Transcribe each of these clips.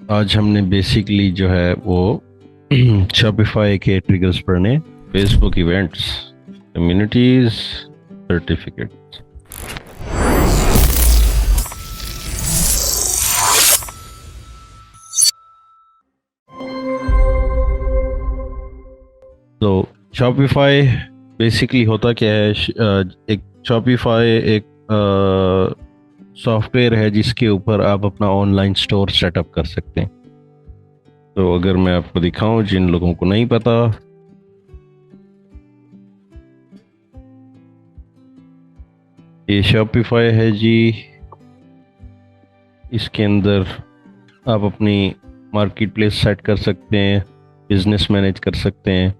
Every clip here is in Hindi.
आज हमने बेसिकली जो है वो शॉपिफाई के ट्रिगर्स पढ़ने, फेसबुक इवेंट्स, कम्युनिटीज, सर्टिफिकेट्स। तो शॉपिफाई बेसिकली होता क्या है? एक शॉपिफाई एक सॉफ्टवेयर है जिसके ऊपर आप अपना ऑनलाइन स्टोर सेटअप कर सकते हैं। तो अगर मैं आपको दिखाऊं, जिन लोगों को नहीं पता, ये शॉपिफाई है जी। इसके अंदर आप अपनी मार्केट प्लेस सेट कर सकते हैं, बिजनेस मैनेज कर सकते हैं।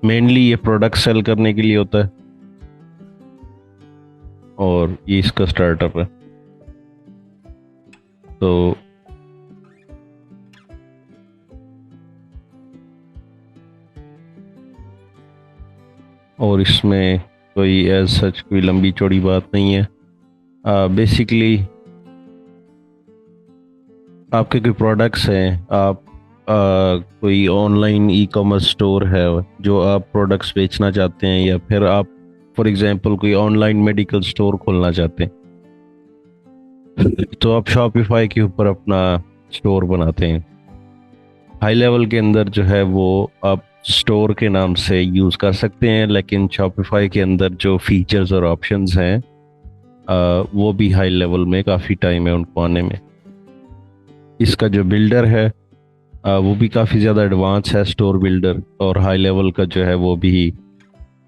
मेनली ये प्रोडक्ट सेल करने के लिए होता है और ये इसका स्टार्टअप है। तो और इसमें कोई एज सच कोई लंबी चौड़ी बात नहीं है। बेसिकली आपके कोई प्रोडक्ट्स हैं, आप कोई ऑनलाइन ई कॉमर्स स्टोर है जो आप प्रोडक्ट्स बेचना चाहते हैं, या फिर आप फॉर एग्जांपल कोई ऑनलाइन मेडिकल स्टोर खोलना चाहते हैं, तो आप शॉपिफाई के ऊपर अपना स्टोर बनाते हैं। हाई लेवल के अंदर जो है वो आप स्टोर के नाम से यूज़ कर सकते हैं, लेकिन शॉपिफाई के अंदर जो फीचर्स और ऑप्शंस हैं वो भी हाई लेवल में काफ़ी टाइम है उनको आने में। इसका जो बिल्डर है वो भी काफ़ी ज़्यादा एडवांस है, स्टोर बिल्डर। और हाई लेवल का जो है वो भी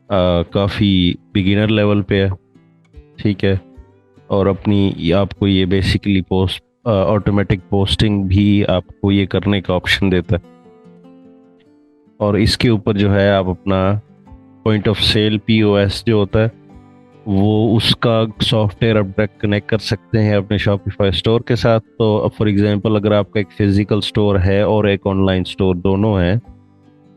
काफ़ी बिगिनर लेवल पे है, ठीक है। और अपनी आपको ये बेसिकली पोस्ट ऑटोमेटिक पोस्टिंग भी आपको ये करने का ऑप्शन देता है। और इसके ऊपर जो है आप अपना पॉइंट ऑफ सेल पीओएस जो होता है वो उसका सॉफ्टवेयर आप डायरेक्ट कनेक्ट कर सकते हैं अपने शॉपिफाई स्टोर के साथ। तो फॉर एग्जांपल अगर आपका एक फिजिकल स्टोर है और एक ऑनलाइन स्टोर दोनों है,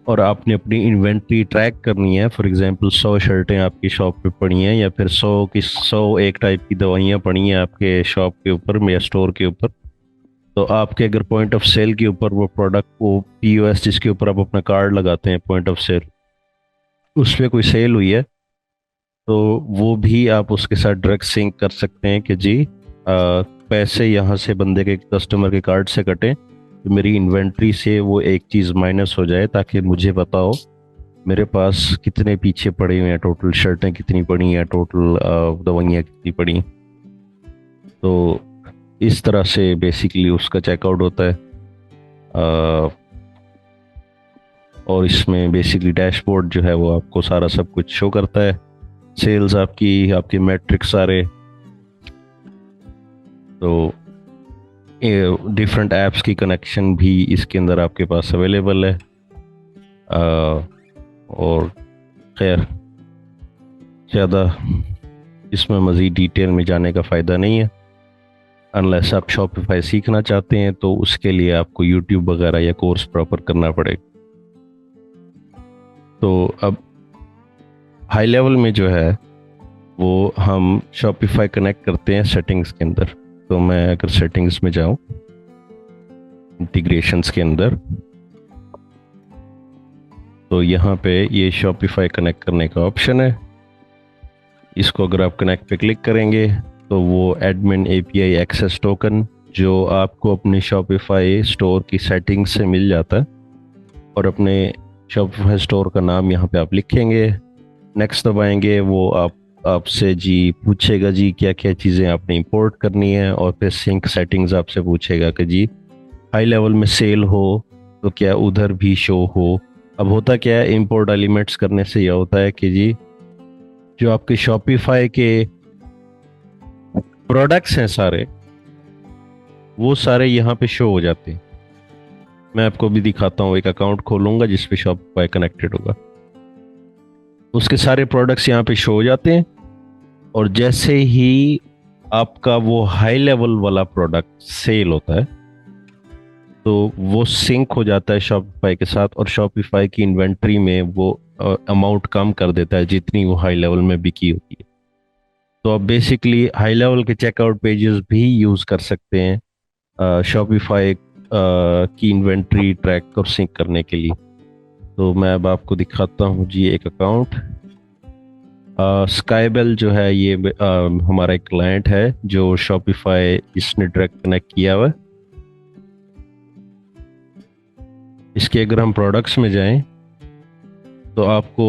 और आपने अपनी इन्वेंट्री ट्रैक करनी है, फॉर एग्जांपल 100 शर्टें आपकी शॉप पे पड़ी हैं, या फिर 100 एक टाइप की दवाइयाँ पड़ी हैं आपके शॉप के ऊपर या स्टोर के ऊपर, तो आपके अगर पॉइंट ऑफ सेल के ऊपर वो प्रोडक्ट, वो पीओएस जिसके ऊपर आप अपना कार्ड लगाते हैं पॉइंट ऑफ सेल, उस पर कोई सेल हुई है, तो वो भी आप उसके साथ डायरेक्ट सिंक कर सकते हैं कि जी पैसे यहाँ से बंदे के कस्टमर के कार्ड से कटें, तो मेरी इन्वेंट्री से वो एक चीज़ माइनस हो जाए, ताकि मुझे पता हो मेरे पास कितने पीछे पड़े हुए हैं, टोटल शर्टें कितनी पड़ी हैं, टोटल दवाइयाँ कितनी पड़ी। तो इस तरह से बेसिकली उसका चेकआउट होता है। और इसमें बेसिकली डैशबोर्ड जो है वो आपको सारा सब कुछ शो करता है, सेल्स आपकी, आपके मैट्रिक्स सारे। तो डिफरेंट ऐप्स की कनेक्शन भी इसके अंदर आपके पास अवेलेबल है। और खैर ज़्यादा इसमें मज़ीद डिटेल में जाने का फ़ायदा नहीं है, अनलेस आप शॉपिफाई सीखना चाहते हैं, तो उसके लिए आपको यूट्यूब वगैरह या कोर्स प्रॉपर करना पड़ेगा। तो अब हाई लेवल में जो है वो हम शॉपिफाई कनेक्ट करते हैं सेटिंग्स के अंदर। तो मैं अगर सेटिंग्स में जाऊं, इंटीग्रेशंस के अंदर, तो यहाँ पे ये शॉपिफाई कनेक्ट करने का ऑप्शन है। इसको अगर आप कनेक्ट पे क्लिक करेंगे तो वो एडमिन एपीआई एक्सेस टोकन जो आपको अपने शॉपिफाई स्टोर की सेटिंग्स से मिल जाता है, और अपने शॉपिफाई स्टोर का नाम यहाँ पे आप लिखेंगे, नेक्स्ट दबाएंगे, वो आपसे जी पूछेगा जी क्या क्या चीज़ें आपने इंपोर्ट करनी है, और फिर सिंक सेटिंग्स आपसे पूछेगा कि जी हाई लेवल में सेल हो तो क्या उधर भी शो हो। अब होता क्या है, इंपोर्ट एलिमेंट्स करने से यह होता है कि जी जो आपके शॉपिफाई के प्रोडक्ट्स हैं सारे, वो सारे यहाँ पे शो हो जाते हैं। मैं आपको भी दिखाता हूँ, एक अकाउंट खोलूंगा जिस पे शॉपिफाई कनेक्टेड होगा, उसके सारे प्रोडक्ट्स यहाँ पे शो हो जाते हैं। और जैसे ही आपका वो हाई लेवल वाला प्रोडक्ट सेल होता है तो वो सिंक हो जाता है शॉपिफाई के साथ, और शॉपिफाई की इन्वेंट्री में वो अमाउंट कम कर देता है जितनी वो हाई लेवल में बिकी होती है। तो आप बेसिकली हाई लेवल के चेकआउट पेजेस भी यूज़ कर सकते हैं शॉपिफाई की इन्वेंट्री ट्रैक और सिंक करने के लिए। तो मैं अब आपको दिखाता हूँ जी एक अकाउंट। स्काईबेल जो है ये हमारा एक क्लाइंट है जो शॉपिफाई इसने डायरेक्ट कनेक्ट किया हुआ है। इसके अगर हम प्रोडक्ट्स में जाएं तो आपको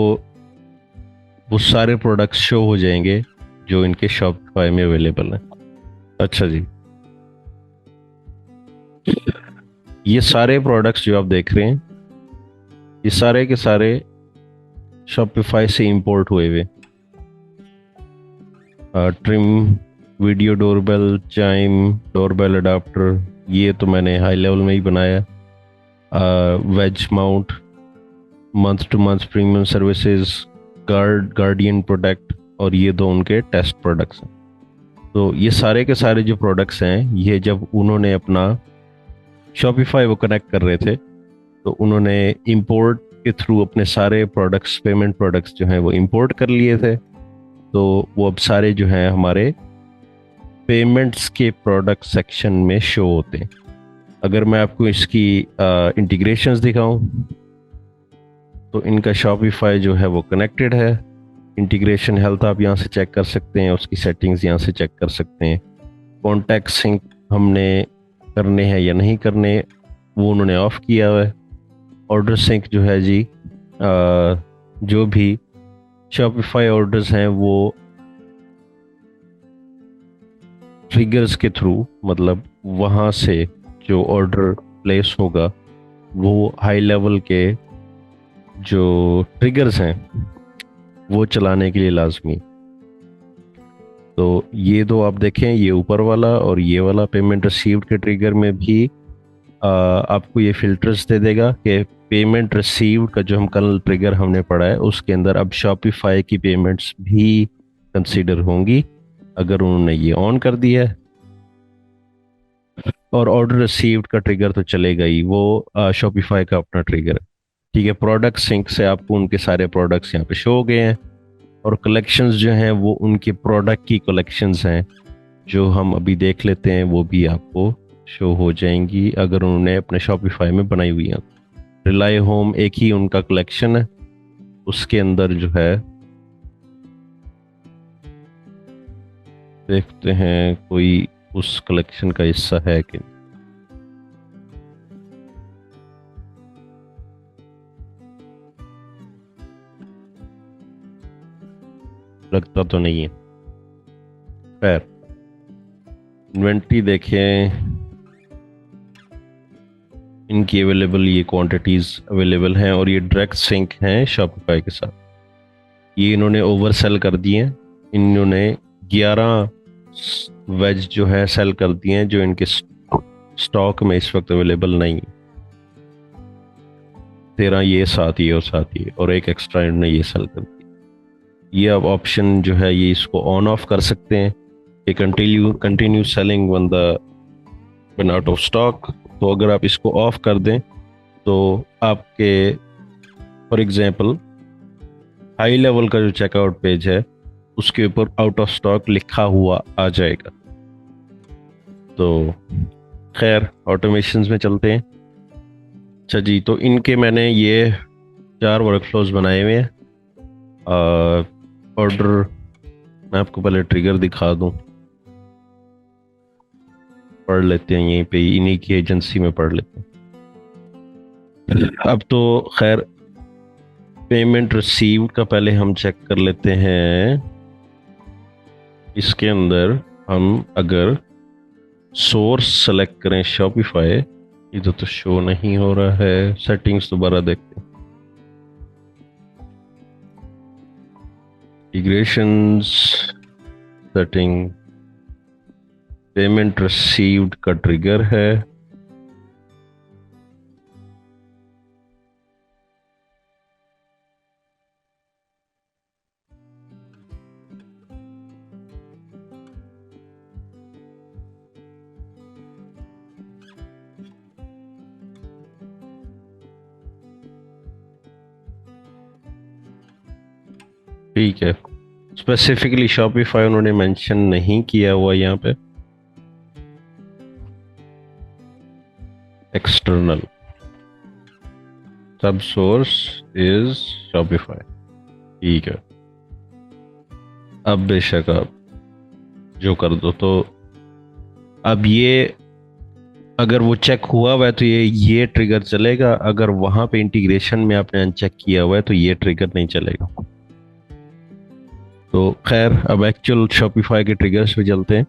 वो सारे प्रोडक्ट्स शो हो जाएंगे जो इनके शॉपिफाई में अवेलेबल हैं। अच्छा जी, ये सारे प्रोडक्ट्स जो आप देख रहे हैं ये सारे के सारे शॉपिफाई से इंपोर्ट हुए हुए। Trim, video doorbell, chime, doorbell adapter, ये तो मैंने हाई लेवल में ही बनाया। Wedge mount, month to month premium services, guardian product, और ये दो उनके टेस्ट प्रोडक्ट्स हैं। तो ये सारे के सारे जो प्रोडक्ट्स हैं ये जब उन्होंने अपना शॉपिफाई वो कनेक्ट कर रहे थे तो उन्होंने इंपोर्ट के थ्रू अपने सारे प्रोडक्ट्स, पेमेंट प्रोडक्ट्स जो हैं वो इंपोर्ट कर लिए थे। तो वो अब सारे जो हैं हमारे पेमेंट्स के प्रोडक्ट सेक्शन में शो होते हैं। अगर मैं आपको इसकी इंटीग्रेशंस दिखाऊं तो इनका शॉपिफाई जो है वो कनेक्टेड है। इंटीग्रेशन हेल्थ आप यहाँ से चेक कर सकते हैं, उसकी सेटिंग्स यहाँ से चेक कर सकते हैं। कॉन्टैक्ट सिंक हमने करने हैं या नहीं करने वो उन्होंने ऑफ किया हुआ है। ऑर्डर सिंक जो है जी, जो भी शॉपिफाई ऑर्डर्स हैं वो ट्रिगर्स के थ्रू, मतलब वहाँ से जो ऑर्डर प्लेस होगा वो हाई लेवल के जो ट्रिगर्स हैं वो चलाने के लिए लाजमी। तो ये दो आप देखें, ये ऊपर वाला और ये वाला पेमेंट रिसीव्ड के ट्रिगर में भी आपको ये फिल्टर्स दे देगा कि पेमेंट रिसीव्ड का जो हम कल ट्रिगर हमने पढ़ा है उसके अंदर अब शॉपिफाई की पेमेंट्स भी कंसीडर होंगी अगर उन्होंने ये ऑन कर दिया है। और ऑर्डर रिसीव्ड का ट्रिगर तो चलेगा ही, वो शॉपिफाई का अपना ट्रिगर है। ठीक है, प्रोडक्ट सिंक से आपको उनके सारे प्रोडक्ट्स यहाँ पे शो हो गए हैं और कलेक्शंस जो हैं वो उनके प्रोडक्ट की कलेक्शंस हैं जो हम अभी देख लेते हैं, वो भी आपको शो हो जाएंगी अगर उन्होंने अपने शॉपिफाई में बनाई हुई हैं। रिलाई होम एक ही उनका कलेक्शन है, उसके अंदर जो है देखते हैं कोई उस कलेक्शन का हिस्सा है कि लगता तो नहीं है। खैर, इन्वेंट्री देखें, इनकी अवेलेबल ये क्वांटिटीज अवेलेबल हैं और ये डायरेक्ट सिंक हैं शॉपिफाई के साथ। ये इन्होंने ओवर सेल कर दिए हैं, इन्होंने 11 वेज जो है सेल कर दिए हैं जो इनके स्टॉक में इस वक्त अवेलेबल नहीं। 13 ये, 7 ये और 7 ये, और एक एक्स्ट्रा इन्होंने ये सेल कर दिया। ये अब ऑप्शन जो है ये इसको ऑन ऑफ कर सकते हैं कि continue selling one out of stock. तो अगर आप इसको ऑफ कर दें तो आपके फॉर एग्जांपल हाई लेवल का जो चेकआउट पेज है उसके ऊपर आउट ऑफ स्टॉक लिखा हुआ आ जाएगा। तो खैर, ऑटोमेशंस में चलते हैं। अच्छा जी, तो इनके मैंने ये 4 वर्कफ्लोज बनाए हुए हैं। ऑर्डर, मैं आपको पहले ट्रिगर दिखा दूं, पढ़ लेते हैं यहीं पे, इन्हीं की एजेंसी में पढ़ लेते हैं। अब तो खैर पेमेंट रिसीव्ड का पहले हम चेक कर लेते हैं। इसके अंदर हम अगर सोर्स सेलेक्ट करें शॉपिफाई, इधर तो शो नहीं हो रहा है। सेटिंग्स दोबारा देखते हैं, इंटीग्रेशंस, सेटिंग, पेमेंट रिसीव्ड का ट्रिगर है। ठीक है, स्पेसिफिकली शॉपिफाई उन्होंने मेंशन नहीं किया हुआ यहाँ पे। एक्सटर्नल सब सोर्स इज शॉपिफाई। ठीक है, अब बेशक आप जो कर दो तो अब ये अगर वो चेक हुआ हुआ है तो ये ट्रिगर चलेगा, अगर वहां पे इंटीग्रेशन में आपने अनचेक किया हुआ है तो ये ट्रिगर नहीं चलेगा। तो खैर अब एक्चुअल शॉपिफाई के ट्रिगर्स पे चलते हैं।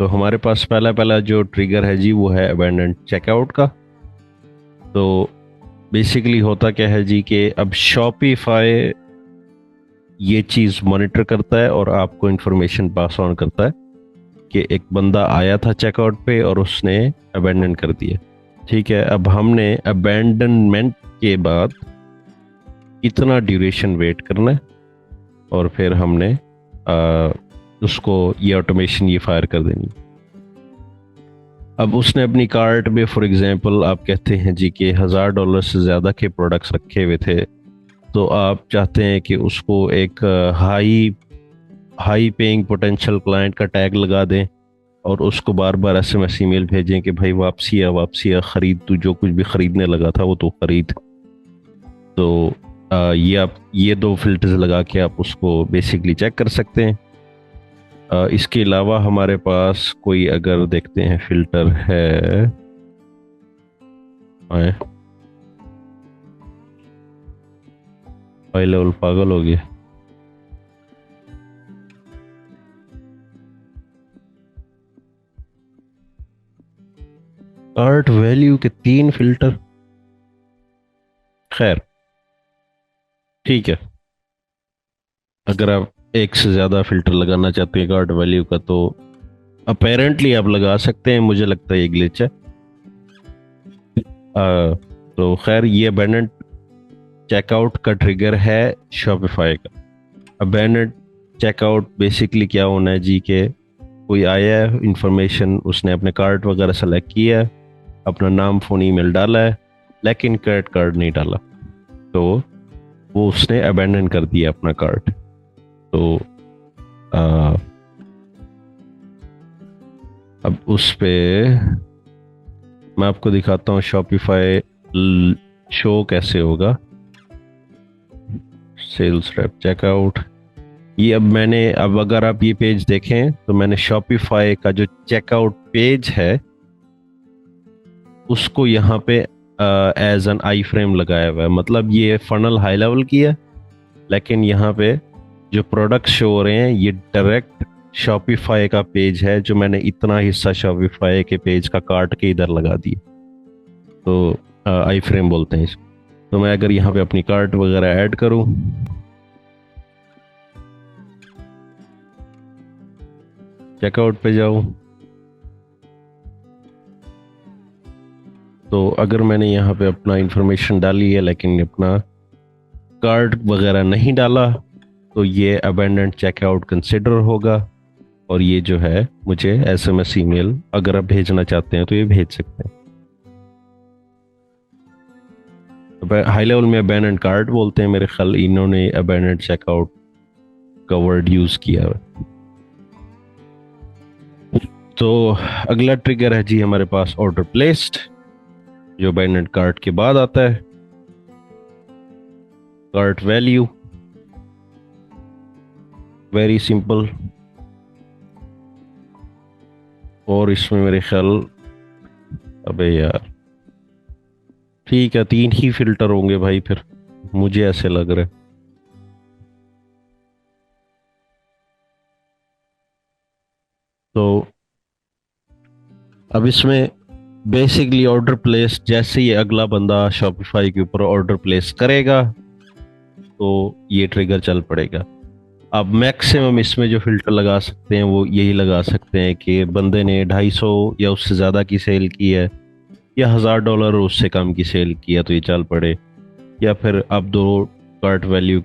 तो हमारे पास पहला पहला जो ट्रिगर है जी वो है अबैंडन चेकआउट का। तो बेसिकली होता क्या है जी कि अब शॉपिफाई ये चीज़ मॉनिटर करता है और आपको इंफॉर्मेशन पास ऑन करता है कि एक बंदा आया था चेकआउट पे और उसने अबैंडन कर दिया। ठीक है, अब हमने अबैंडनमेंट के बाद इतना ड्यूरेशन वेट करना है और फिर हमने उसको ये ऑटोमेशन ये फायर कर देनी। अब उसने अपनी कार्ट में फॉर एग्जांपल आप कहते हैं जी कि $1000 से ज़्यादा के प्रोडक्ट्स रखे हुए थे, तो आप चाहते हैं कि उसको एक high high paying potential client का टैग लगा दें और उसको बार बार एसएमएस ईमेल भेजें कि भाई वापसी आ खरीद, तू जो कुछ भी खरीदने लगा था वो तो खरीद। तो ये आप ये दो फिल्टर्स लगा के आप उसको बेसिकली चेक कर सकते हैं। इसके अलावा हमारे पास कोई अगर देखते हैं फिल्टर है, हाई लेवल पागल हो गया। कार्ट वैल्यू के 3 फिल्टर, खैर ठीक है। अगर आप एक से ज़्यादा फिल्टर लगाना चाहते हैं कार्ट वैल्यू का तो अपेरेंटली आप लगा सकते हैं, मुझे लगता है ये ग्लिच है। तो खैर ये अबैंडन चेकआउट का ट्रिगर है शॉपिफाई का। अबैंडन चेकआउट बेसिकली क्या होना है जी के कोई आया है इंफॉर्मेशन, उसने अपने कार्ड वगैरह सेलेक्ट किया है, अपना नाम फ़ोन ईमेल डाला है, लेकिन क्रेडिट कार्ड नहीं डाला, तो वो उसने अबैंडन कर दिया अपना कार्ड। तो अब उस पे मैं आपको दिखाता हूँ शॉपिफाई शो कैसे होगा। सेल्स रेप चेकआउट, ये अब अगर आप ये पेज देखें तो मैंने शॉपिफाई का जो चेकआउट पेज है उसको यहाँ पे एज एन आई फ्रेम लगाया हुआ है। मतलब ये फनल हाई लेवल की है, लेकिन यहाँ पे जो प्रोडक्ट शो हो रहे हैं ये डायरेक्ट शॉपिफाई का पेज है, जो मैंने इतना हिस्सा शॉपिफाई के पेज का काट के इधर लगा दिया। तो आई फ्रेम बोलते हैं इसको। तो मैं अगर यहाँ पे अपनी कार्ट वगैरह ऐड करूँ, चेकआउट पे जाऊँ, तो अगर मैंने यहाँ पे अपना इंफॉर्मेशन डाली है लेकिन अपना कार्ड वगैरह नहीं डाला तो ये अबैंडन चेकआउट कंसिडर होगा और ये जो है मुझे एसएमएस ईमेल अगर आप भेजना चाहते हैं तो ये भेज सकते हैं। हाई लेवल में अबैंडन कार्ड बोलते हैं, मेरे ख्याल इन्होंने अबैंडन चेकआउट का वर्ड यूज किया है। तो अगला ट्रिगर है जी हमारे पास ऑर्डर प्लेस्ड, जो अबैंडन कार्ड के बाद आता है। कार्ट वैल्यू वेरी सिंपल, और इसमें मेरे ख्याल अबे यार ठीक है 3 ही फिल्टर होंगे भाई, फिर मुझे ऐसे लग रहा है। तो अब इसमें बेसिकली ऑर्डर प्लेस, जैसे ही अगला बंदा शॉपिफाई के ऊपर ऑर्डर प्लेस करेगा तो ये ट्रिगर चल पड़ेगा। अब मैक्सिमम इसमें जो फिल्टर लगा सकते हैं वो यही लगा सकते हैं कि बंदे ने 250 या उससे ज़्यादा की सेल की है या $1000 उससे कम की सेल किया तो ये चल पड़े, या फिर आप दो कार्ट वैल्यू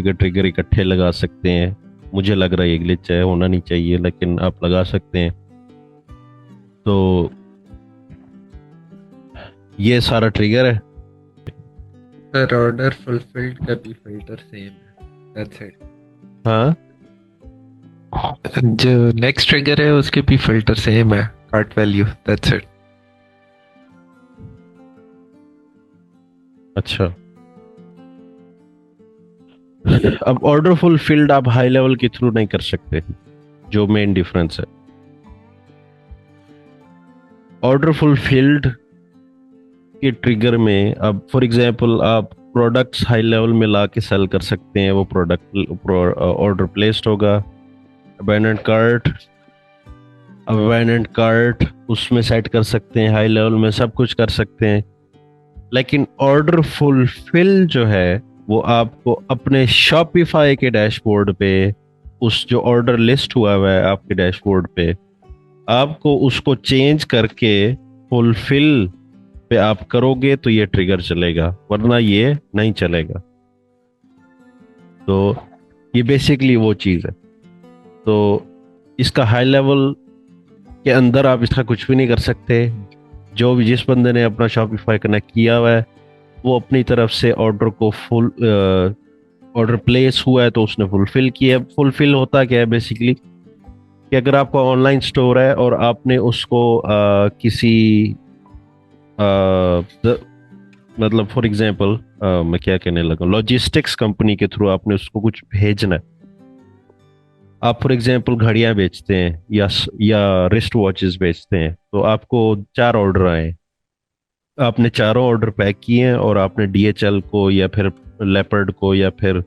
के ट्रिगर इकट्ठे लगा सकते हैं। मुझे लग रहा है ये ग्लिच है, होना नहीं चाहिए, लेकिन आप लगा सकते हैं। तो ये सारा ट्रिगर है। सर ऑर्डर फुलफिल्ड का भी फिल्टर सेम है, दैट्स इट। हाँ जो नेक्स्ट ट्रिगर है उसके भी फिल्टर सेम है, कार्ट वैल्यू, दैट्स इट। अच्छा, अब ऑर्डर फुलफिल्ड आप हाई लेवल के थ्रू नहीं कर सकते, जो मेन डिफरेंस है। ऑर्डर फुलफिल्ड के ट्रिगर में अब फॉर एग्जांपल आप प्रोडक्ट्स हाई लेवल में ला के सेल कर सकते हैं, वो प्रोडक्ट ऑर्डर प्लेस्ड होगा, अबैंडन्ड कार्ट, उसमें सेट कर सकते हैं, हाई लेवल में सब कुछ कर सकते हैं। लेकिन ऑर्डर फुलफिल जो है वो आपको अपने शॉपिफाई के डैशबोर्ड पे, उस जो ऑर्डर लिस्ट हुआ हुआ है आपके डैशबोर्ड पे, आपको उसको चेंज करके फुलफिल पे आप करोगे तो ये ट्रिगर चलेगा, वरना ये नहीं चलेगा। तो ये बेसिकली वो चीज़ है। तो इसका हाई लेवल के अंदर आप इसका कुछ भी नहीं कर सकते। जो भी जिस बंदे ने अपना शॉपिफाई कनेक्ट किया हुआ है वो अपनी तरफ से ऑर्डर को फुल ऑर्डर प्लेस हुआ है तो उसने फुलफिल किया। फुलफिल होता क्या है बेसिकली कि अगर आपका ऑनलाइन स्टोर है और आपने उसको किसी मतलब फॉर एग्जांपल मैं क्या कहने लगा, लॉजिस्टिक्स कंपनी के थ्रू आपने उसको कुछ भेजना है। आप फॉर एग्जांपल घड़ियां बेचते हैं या रिस्ट वॉचेस बेचते हैं, तो आपको 4 ऑर्डर आए, आपने चारों ऑर्डर पैक किए हैं और आपने डीएचएल को या फिर लेपर्ड को या फिर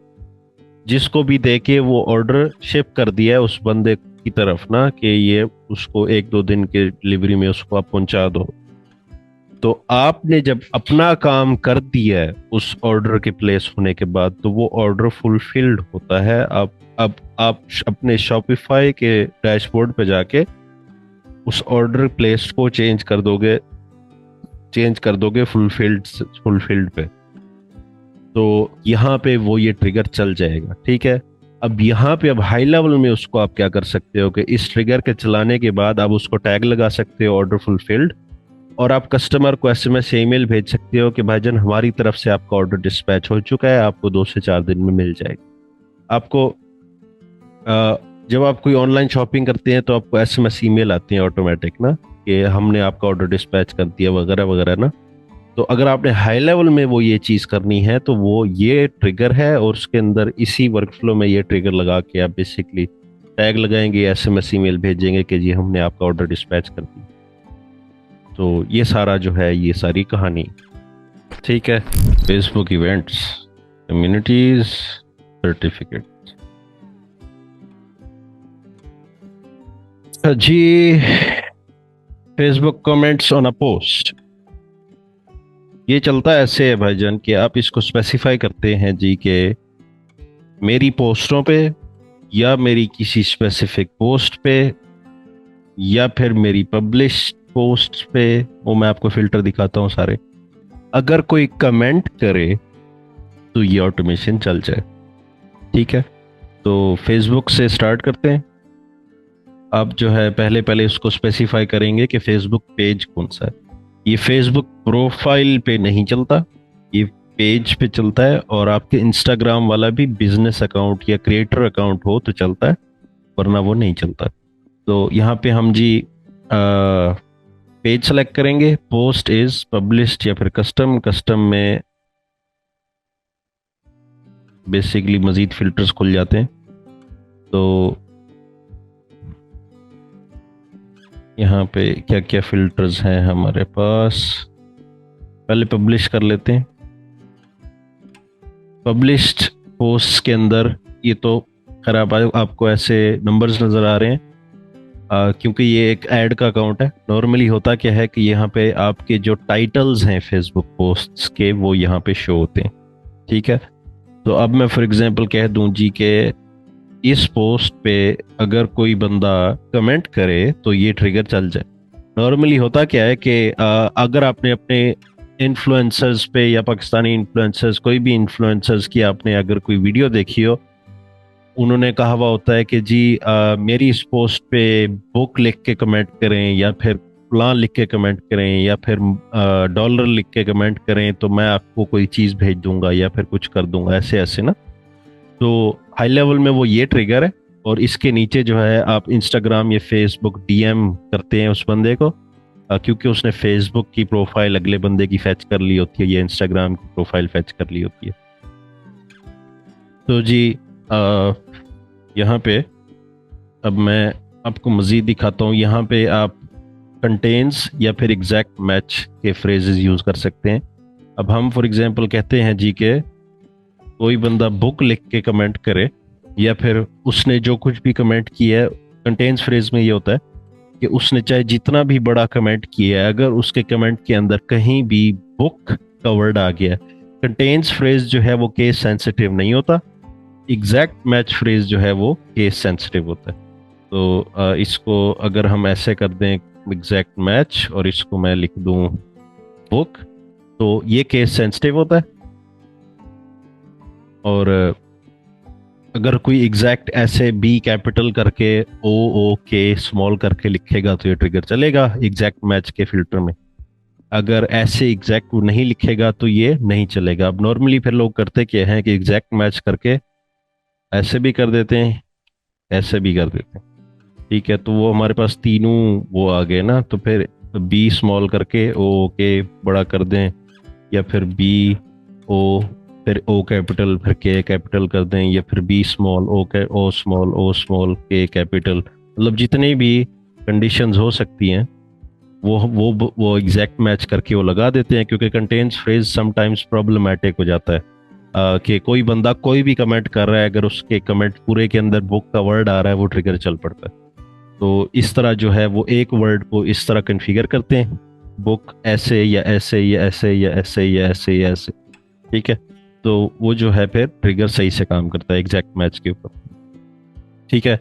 जिसको भी दे के वो ऑर्डर शिप कर दिया है उस बंदे की तरफ ना, कि ये उसको 1-2 दिन के डिलीवरी में उसको आप पहुंचा दो। तो आपने जब अपना काम कर दिया है उस ऑर्डर के प्लेस होने के बाद, तो वो ऑर्डर फुलफिल्ड होता है। अब आप अपने शॉपिफाई के डैशबोर्ड पे जाके उस ऑर्डर प्लेस को चेंज कर दोगे फुलफिल्ड पे, तो यहाँ पे वो ये ट्रिगर चल जाएगा। ठीक है, अब यहाँ पे अब हाई लेवल में उसको आप क्या कर सकते हो कि इस ट्रिगर के चलाने के बाद आप उसको टैग लगा सकते हो ऑर्डर फुलफिल्ड, और आप कस्टमर को एसएमएस या ईमेल भेज सकते हो कि भाईजान हमारी तरफ से आपका ऑर्डर डिस्पैच हो चुका है, आपको 2 से 4 दिन में मिल जाएगा। आपको जब आप कोई ऑनलाइन शॉपिंग करते हैं तो आपको एसएमएस ईमेल आती है ऑटोमेटिक ना, कि हमने आपका ऑर्डर डिस्पैच कर दिया वगैरह वगैरह ना। तो अगर आपने हाई लेवल में वो ये चीज़ करनी है तो वो ये ट्रिगर है, और उसके अंदर इसी वर्कफ्लो में ये ट्रिगर लगा के आप बेसिकली टैग लगाएंगे, एसएमएस ईमेल भेजेंगे कि जी हमने आपका ऑर्डर डिस्पैच कर दिया। तो ये सारा जो है ये सारी कहानी। ठीक है, फेसबुक इवेंट्स, कम्युनिटीज, सर्टिफिकेट। जी, Facebook comments on a post, ये चलता ऐसे है भाईजान कि आप इसको स्पेसिफाई करते हैं जी के मेरी पोस्टों पे या मेरी किसी स्पेसिफिक पोस्ट पे या फिर मेरी पब्लिश पोस्ट पे, वो मैं आपको फिल्टर दिखाता हूँ सारे, अगर कोई कमेंट करे तो ये ऑटोमेशन चल जाए। ठीक है, तो फेसबुक से स्टार्ट करते हैं। आप जो है पहले पहले उसको स्पेसिफाई करेंगे कि फेसबुक पेज कौन सा है। ये फेसबुक प्रोफाइल पे नहीं चलता, ये पेज पे चलता है, और आपके इंस्टाग्राम वाला भी बिजनेस अकाउंट या क्रिएटर अकाउंट हो तो चलता है, वरना वो नहीं चलता। तो यहाँ पे हम जी पेज सेलेक्ट करेंगे, पोस्ट इज पब्लिश्ड या फिर कस्टम। कस्टम में बेसिकली मजीद फिल्टर्स खुल जाते हैं। तो यहाँ पे क्या क्या फिल्टर्स हैं हमारे पास, पहले पब्लिश कर लेते हैं। पब्लिश्ड पोस्ट के अंदर ये तो खराब आपको ऐसे नंबर्स नज़र आ रहे हैं, क्योंकि ये एक ऐड का अकाउंट है। नॉर्मली होता क्या है कि यहाँ पे आपके जो टाइटल्स हैं फेसबुक पोस्ट्स के वो यहाँ पे शो होते हैं। ठीक है, तो अब मैं फॉर एग्जांपल कह दूं जी के इस पोस्ट पे अगर कोई बंदा कमेंट करे तो ये ट्रिगर चल जाए। नॉर्मली होता क्या है कि अगर आपने अपने इन्फ्लुएंसर्स पे या पाकिस्तानी इन्फ्लुएंसर्स, कोई भी इन्फ्लुएंसर्स की आपने अगर कोई वीडियो देखी हो, उन्होंने कहा हुआ होता है कि जी मेरी इस पोस्ट पे बुक लिख के कमेंट करें या फिर प्लान लिख के कमेंट करें या फिर डॉलर लिख के कमेंट करें तो मैं आपको कोई चीज़ भेज दूंगा या फिर कुछ कर दूंगा, ऐसे ऐसे ना। तो हाई लेवल में वो ये ट्रिगर है, और इसके नीचे जो है आप इंस्टाग्राम या फेसबुक डीएम करते हैं उस बंदे को, क्योंकि उसने फेसबुक की प्रोफाइल अगले बंदे की फैच कर ली होती है या इंस्टाग्राम की प्रोफाइल फैच कर ली होती है। तो जी यहाँ पे अब मैं आपको मज़ीद दिखाता हूँ। यहाँ पे आप कंटेन्स या फिर एग्जैक्ट मैच के फ्रेजेस यूज़ कर सकते हैं। अब हम फॉर एग्जांपल कहते हैं जी के कोई बंदा बुक लिख के कमेंट करे, या फिर उसने जो कुछ भी कमेंट किया है, कंटेन्स फ्रेज में ये होता है कि उसने चाहे जितना भी बड़ा कमेंट किया है, अगर उसके कमेंट के अंदर कहीं भी बुक का वर्ड आ गया, कंटेन्स फ्रेज जो है वो केस सेंसिटिव नहीं होता, एग्जैक्ट मैच फ्रेज जो है वो केस सेंसिटिव होता है। तो इसको अगर हम ऐसे कर दें एग्जैक्ट मैच और इसको मैं लिख दूं बुक, तो ये केस सेंसिटिव होता है। और अगर कोई एग्जैक्ट ऐसे बी कैपिटल करके ओ ओ के स्मॉल करके लिखेगा तो ये ट्रिगर चलेगा एग्जैक्ट मैच के फिल्टर में। अगर ऐसे एग्जैक्ट नहीं लिखेगा तो ये नहीं चलेगा। अब नॉर्मली फिर लोग करते क्या है कि एग्जैक्ट मैच करके ऐसे भी कर देते हैं, ऐसे भी कर देते हैं, ठीक है। तो वो हमारे पास तीनों वो आ गए ना, तो फिर बी स्मॉल करके ओ के बड़ा कर दें, या फिर बी ओ फिर ओ कैपिटल फिर के कैपिटल कर दें, या फिर बी स्मॉल ओ स्मॉल के कैपिटल, मतलब जितनी भी कंडीशंस हो सकती हैं वो एग्जैक्ट मैच करके वो लगा देते हैं। क्योंकि कंटेन्स फ्रेज समटाइम्स प्रॉब्लमैटिक हो जाता है कि कोई बंदा कोई भी कमेंट कर रहा है, अगर उसके कमेंट पूरे के अंदर बुक का वर्ड आ रहा है वो ट्रिगर चल पड़ता है। तो इस तरह जो है वो एक वर्ड को इस तरह कन्फिगर करते हैं, बुक ऐसे या ऐसे या ऐसे या ऐसे या ऐसे या ऐसे, ठीक है। तो वो जो है फिर ट्रिगर सही से काम करता है एग्जैक्ट मैच के ऊपर, ठीक है।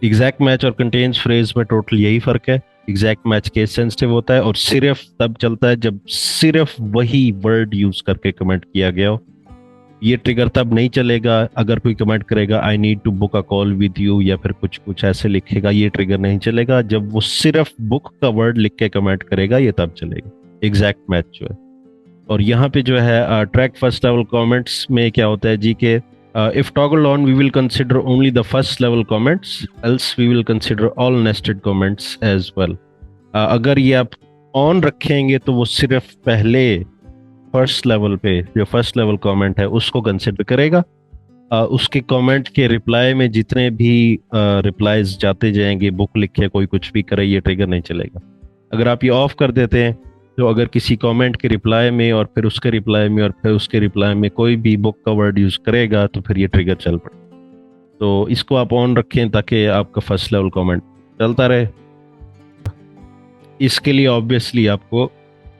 एग्जैक्ट मैच और कंटेन्स फ्रेज में टोटल यही फर्क है। एग्जैक्ट मैच केस सेंसिटिव होता है और सिर्फ तब चलता है जब सिर्फ वही वर्ड यूज करके कमेंट किया गया हो। ये ट्रिगर तब नहीं चलेगा अगर कोई कमेंट करेगा I need to book a call with you, या फिर कुछ कुछ ऐसे लिखेगा, ये ट्रिगर नहीं चलेगा। जब वो सिर्फ बुक का वर्ड लिख के कमेंट करेगा ये तब चलेगा एग्जैक्ट मैच जो है। और यहाँ पे जो है ट्रैक फर्स्ट लेवल कमेंट्स में क्या होता है जी के if toggle on we will consider only the first level comments, else we will consider all nested comments as well. अगर ये आप ऑन रखेंगे तो वो सिर्फ पहले फर्स्ट लेवल पे जो फर्स्ट लेवल कमेंट है उसको कंसिडर करेगा। उसके कमेंट के रिप्लाई में जितने भी रिप्लाईज जाते जाएंगे, बुक लिखे कोई कुछ भी करे, ये ट्रिगर नहीं चलेगा। अगर आप ये ऑफ कर देते हैं तो अगर किसी कमेंट के रिप्लाई में और फिर उसके रिप्लाई में और फिर उसके रिप्लाई में कोई भी बुक का वर्ड यूज करेगा तो फिर ये ट्रिगर चल पड़े। तो इसको आप ऑन रखें ताकि आपका फर्स्ट लेवल कमेंट चलता रहे। इसके लिए ऑब्वियसली आपको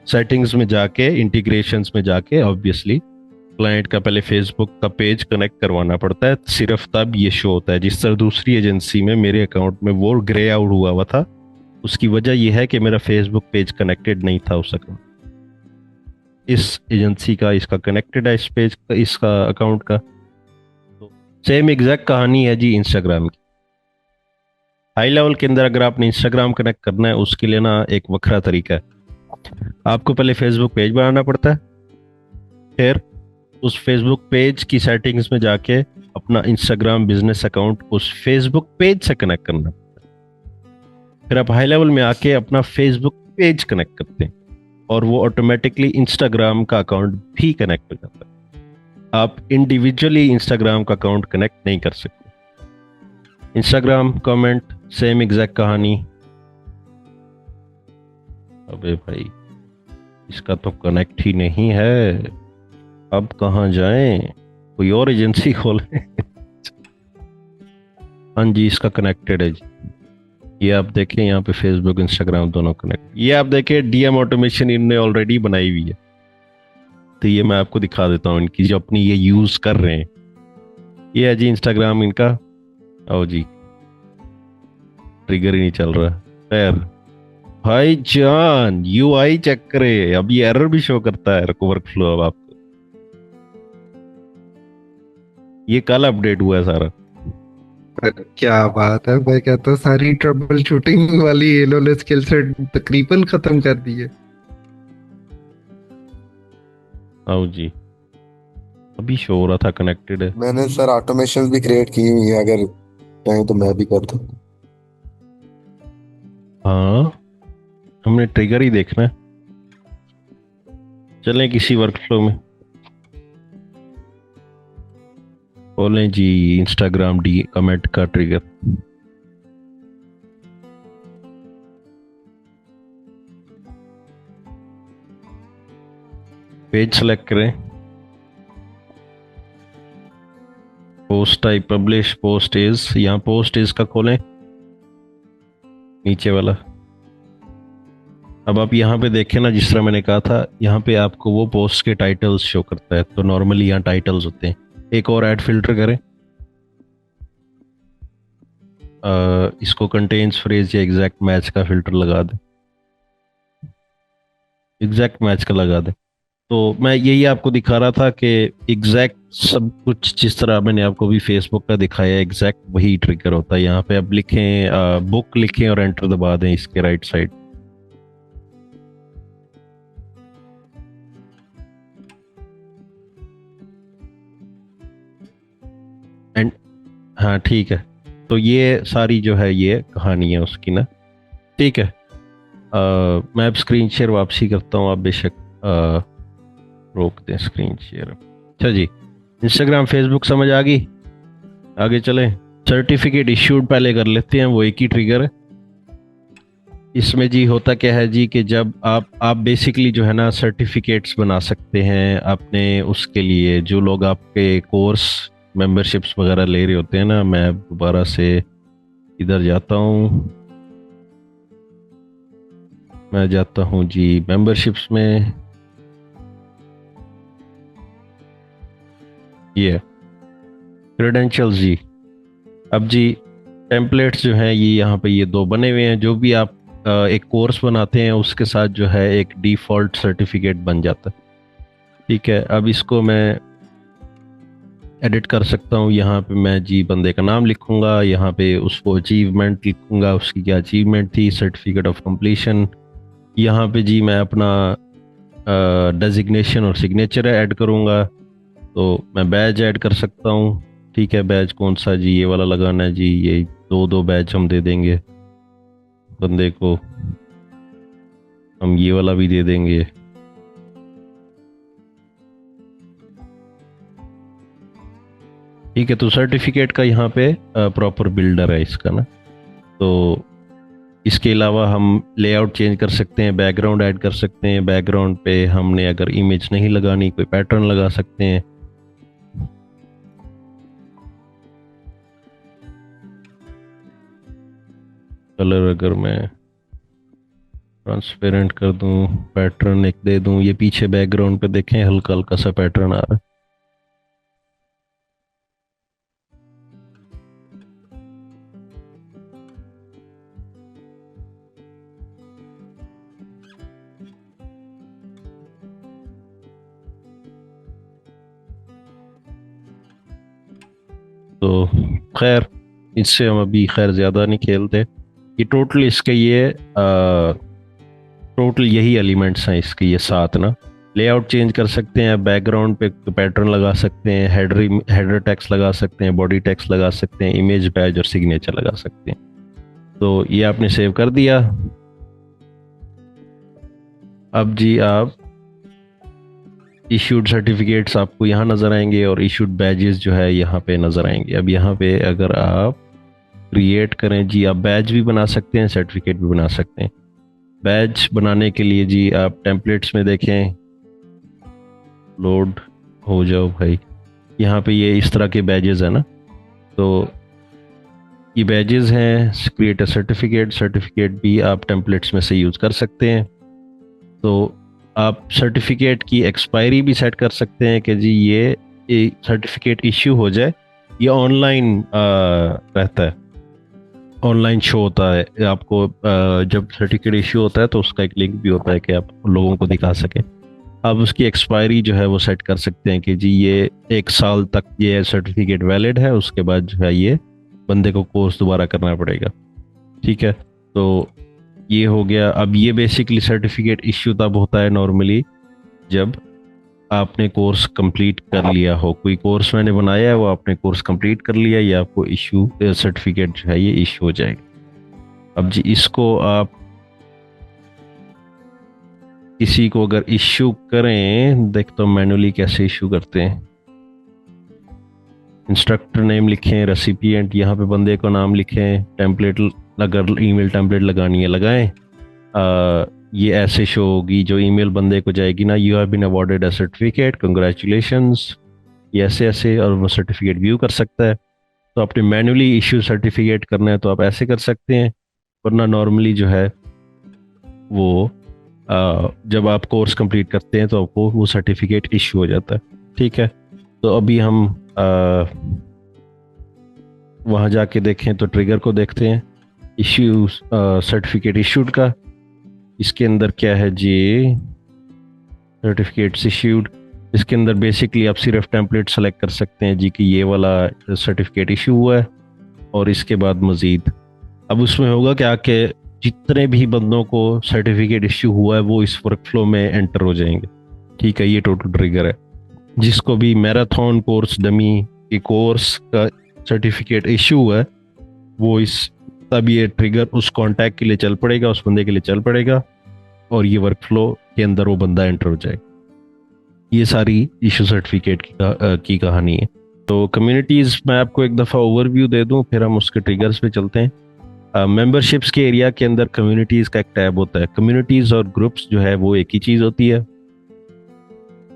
सेटिंग्स में जाके, इंटीग्रेशंस में जाके ऑब्वियसली क्लाइंट का पहले फेसबुक का पेज कनेक्ट करवाना पड़ता है, सिर्फ तब ये शो होता है। जिस तरह दूसरी एजेंसी में मेरे अकाउंट में वो ग्रे आउट हुआ था, उसकी वजह यह है कि मेरा फेसबुक पेज कनेक्टेड नहीं था उस अकाउंट। इस एजेंसी का इसका कनेक्टेड है, इस पेज का, इसका अकाउंट का। तो सेम एग्जैक्ट कहानी है जी इंस्टाग्राम की। हाई लेवल के अंदर अगर आपने इंस्टाग्राम कनेक्ट करना है उसके लिए ना एक वखरा तरीका है। आपको पहले फेसबुक पेज बनाना पड़ता है, फिर उस फेसबुक पेज की सेटिंग्स में जाके अपना इंस्टाग्राम बिजनेस अकाउंट उस फेसबुक पेज से कनेक्ट करना। फिर आप हाई लेवल में आके अपना फेसबुक पेज कनेक्ट करते हैं और वो ऑटोमेटिकली इंस्टाग्राम का अकाउंट भी कनेक्ट हो जाता है। आप इंडिविजुअली इंस्टाग्राम का अकाउंट कनेक्ट नहीं कर सकते। इंस्टाग्राम कमेंट सेम एग्जैक्ट कहानी। अबे भाई इसका तो कनेक्ट ही नहीं है, अब कहाँ जाएं, कोई और एजेंसी खोलें। हाँ जी इसका कनेक्टेड है जी। ये आप देखें यहाँ पे फेसबुक इंस्टाग्राम दोनों कनेक्ट। ये आप देखें डीएम ऑटोमेशन इनने ऑलरेडी बनाई हुई है। तो ये मैं आपको दिखा देता हूँ इनकी जो अपनी ये यूज कर रहे हैं। ये है जी इंस्टाग्राम इनका। आओ जी ट्रिगर ही नहीं चल रहा। खैर भाई जान यूआई चेक करे, अब ये एरर भी शो करता है वर्कफ्लो। अब आपको ये कल अपडेट हुआ है सारा। क्या बात है, मैं कहता हूँ सारी ट्रबल शूटिंग वाली एलोले स्किल सेट तकरीबन खत्म कर दी है। आओ जी अभी शो हो रहा था कनेक्टेड है। मैंने सर ऑटोमेशन भी क्रिएट की हुई है, अगर चाहे तो मैं भी कर दूं। हाँ, हमने ट्रिगर ही देखना है। चलें किसी वर्कफ्लो में। बोलें जी, इंस्टाग्राम डी कमेंट का ट्रिगर। पेज सेलेक्ट करें, post type publish, post is, यहाँ पोस्ट इज का खोलें, नीचे वाला। अब आप यहाँ पे देखें ना, जिस तरह मैंने कहा था, यहाँ पे आपको वो पोस्ट के टाइटल्स शो करता है। तो नॉर्मली यहाँ टाइटल्स होते हैं। एक और ऐड फिल्टर करें, इसको कंटेन्स फ्रेज या एग्जैक्ट मैच का फिल्टर लगा दें। एग्जैक्ट मैच का लगा दें। तो मैं यही आपको दिखा रहा था कि एग्जैक्ट सब कुछ जिस तरह मैंने आपको भी फेसबुक का दिखाया, एग्जैक्ट वही ट्रिगर होता है। यहाँ पे आप लिखें बुक लिखें और एंटर दबा दें इसके राइट साइड। एंड हाँ ठीक है। तो ये सारी जो है ये कहानी है उसकी ना। ठीक है। मैं अब स्क्रीन शेयर वापसी करता हूँ, आप बेशक रोक दें स्क्रीन शेयर। अच्छा जी, इंस्टाग्राम फेसबुक समझ आ गई। आगे चलें। सर्टिफिकेट इश्यूड पहले कर लेते हैं, वो एक ही ट्रिगर है। इसमें जी होता क्या है जी कि जब आप बेसिकली जो है ना सर्टिफिकेट्स बना सकते हैं अपने, उसके लिए जो लोग आपके कोर्स मेंबरशिप्स वगैरह ले रहे होते हैं ना। मैं दोबारा से इधर जाता हूँ, मैं जाता हूँ जी मेंबरशिप्स में। ये क्रेडेंशियल्स जी। अब जी टेम्पलेट्स जो हैं ये यहाँ पे ये दो बने हुए हैं। जो भी आप एक कोर्स बनाते हैं उसके साथ जो है एक डिफ़ॉल्ट सर्टिफिकेट बन जाता है। ठीक है, अब इसको मैं एडिट कर सकता हूँ। यहाँ पे मैं जी बंदे का नाम लिखूंगा, यहाँ पे उसको अचीवमेंट लिखूंगा, उसकी क्या अचीवमेंट थी, सर्टिफिकेट ऑफ कंप्लीशन। यहाँ पे जी मैं अपना डेजिग्नेशन और सिग्नेचर ऐड करूँगा। तो मैं बैज ऐड कर सकता हूँ। ठीक है, बैज कौन सा जी, ये वाला लगाना है जी। ये दो दो बैज हम दे देंगे बंदे को, हम ये वाला भी दे देंगे। ठीक है, तो सर्टिफिकेट का यहाँ पे प्रॉपर बिल्डर है इसका ना। तो इसके अलावा हम लेआउट चेंज कर सकते हैं, बैकग्राउंड ऐड कर सकते हैं। बैकग्राउंड पे हमने अगर इमेज नहीं लगानी, कोई पैटर्न लगा सकते हैं। कलर अगर मैं ट्रांसपेरेंट कर दूं, पैटर्न एक दे दूं। ये पीछे बैकग्राउंड पे देखें हल्का हल्का सा पैटर्न आ रहा है। तो खैर, इससे हम अभी खैर ज़्यादा नहीं खेलते। ये टोटल इसके ये टोटल यही एलिमेंट्स हैं इसके, ये सात ना। लेआउट चेंज कर सकते हैं, बैकग्राउंड पे पैटर्न लगा सकते हैं, हेडर टेक्स्ट लगा सकते हैं, बॉडी टेक्स्ट लगा सकते हैं, इमेज बैज और सिग्नेचर लगा सकते हैं। तो ये आपने सेव कर दिया। अब जी आप इशूड सर्टिफिकेट्स आपको यहाँ नज़र आएंगे और इशूड बैजेस जो है यहाँ पे नज़र आएंगे। अब यहाँ पे अगर आप क्रिएट करें जी, आप बैज भी बना सकते हैं, सर्टिफिकेट भी बना सकते हैं। बैज बनाने के लिए जी आप टेम्पलेट्स में देखें, लोड हो जाओ भाई। यहाँ पे ये इस तरह के बैजेस है ना। तो ये बैजेस हैं। क्रिएट अ सर्टिफिकेट, सर्टिफिकेट भी आप टेम्पलेट्स में से यूज़ कर सकते हैं। तो आप सर्टिफिकेट की एक्सपायरी भी सेट कर सकते हैं कि जी ये सर्टिफिकेट इश्यू हो जाए। ये ऑनलाइन रहता है, ऑनलाइन शो होता है आपको। जब सर्टिफिकेट इश्यू होता है तो उसका एक लिंक भी होता है कि आप लोगों को दिखा सकें। आप उसकी एक्सपायरी जो है वो सेट कर सकते हैं कि जी ये 1 साल तक ये सर्टिफिकेट वैलिड है, उसके बाद जो है ये बंदे को कोर्स दोबारा करना पड़ेगा। ठीक है, तो ये हो गया। अब ये बेसिकली सर्टिफिकेट इश्यू तब होता है नॉर्मली जब आपने कोर्स कंप्लीट कर लिया हो, कोई कोर्स मैंने बनाया है वो आपने कोर्स कंप्लीट कर लिया, या आपको इशू सर्टिफिकेट जो है ये इशू हो जाएगा। अब जी इसको आप किसी को अगर इशू करें, देख तो मैनुअली कैसे इशू करते हैं। इंस्ट्रक्टर नेम लिखें, रेसिपिएंट यहाँ पे बंदे को नाम लिखें, टेम्पलेट अगर ईमेल टेम्पलेट लगानी है लगाएं। ये ऐसे शो होगी जो ईमेल बंदे को जाएगी ना, you have been awarded a certificate, congratulations, ये ऐसे ऐसे, और वो सर्टिफिकेट व्यू कर सकता है। तो आपने मैनुअली इशू सर्टिफिकेट करना है तो आप ऐसे कर सकते हैं, वरना नॉर्मली जो है वो जब आप कोर्स कंप्लीट करते हैं तो आपको वो सर्टिफिकेट इशू हो जाता है। ठीक है, तो अभी हम वहाँ जाके देखें तो ट्रिगर को देखते हैं, इश्यू सर्टिफिकेट इशूड का। इसके अंदर क्या है जी, सर्टिफिकेट्स इश्यूड। इसके अंदर बेसिकली आप सिर्फ टेम्पलेट सेलेक्ट कर सकते हैं जी कि ये वाला सर्टिफिकेट इशू हुआ है, और इसके बाद मज़ीद अब उसमें होगा क्या कि जितने भी बंदों को सर्टिफिकेट इश्यू हुआ है वो इस वर्कफ्लो में एंटर हो जाएंगे। ठीक है, ये टोटल ट्रिगर है। जिसको भी मैराथन कोर्स डमी के कोर्स का सर्टिफिकेट इशू हुआ है वो इस तब ये ट्रिगर उस कॉन्टैक्ट के लिए चल पड़ेगा, उस बंदे के लिए चल पड़ेगा, और ये वर्कफ्लो के अंदर वो बंदा एंटर हो जाएगा। ये सारी इशू सर्टिफिकेट की कहानी है। तो कम्युनिटीज़ मैं आपको एक दफ़ा ओवरव्यू दे दूं, फिर हम उसके ट्रिगर्स पे चलते हैं। मेंबरशिप्स के एरिया के अंदर कम्युनिटीज़ का एक टैब होता है। कम्युनिटीज़ और ग्रुप्स जो है वो एक ही चीज़ होती है।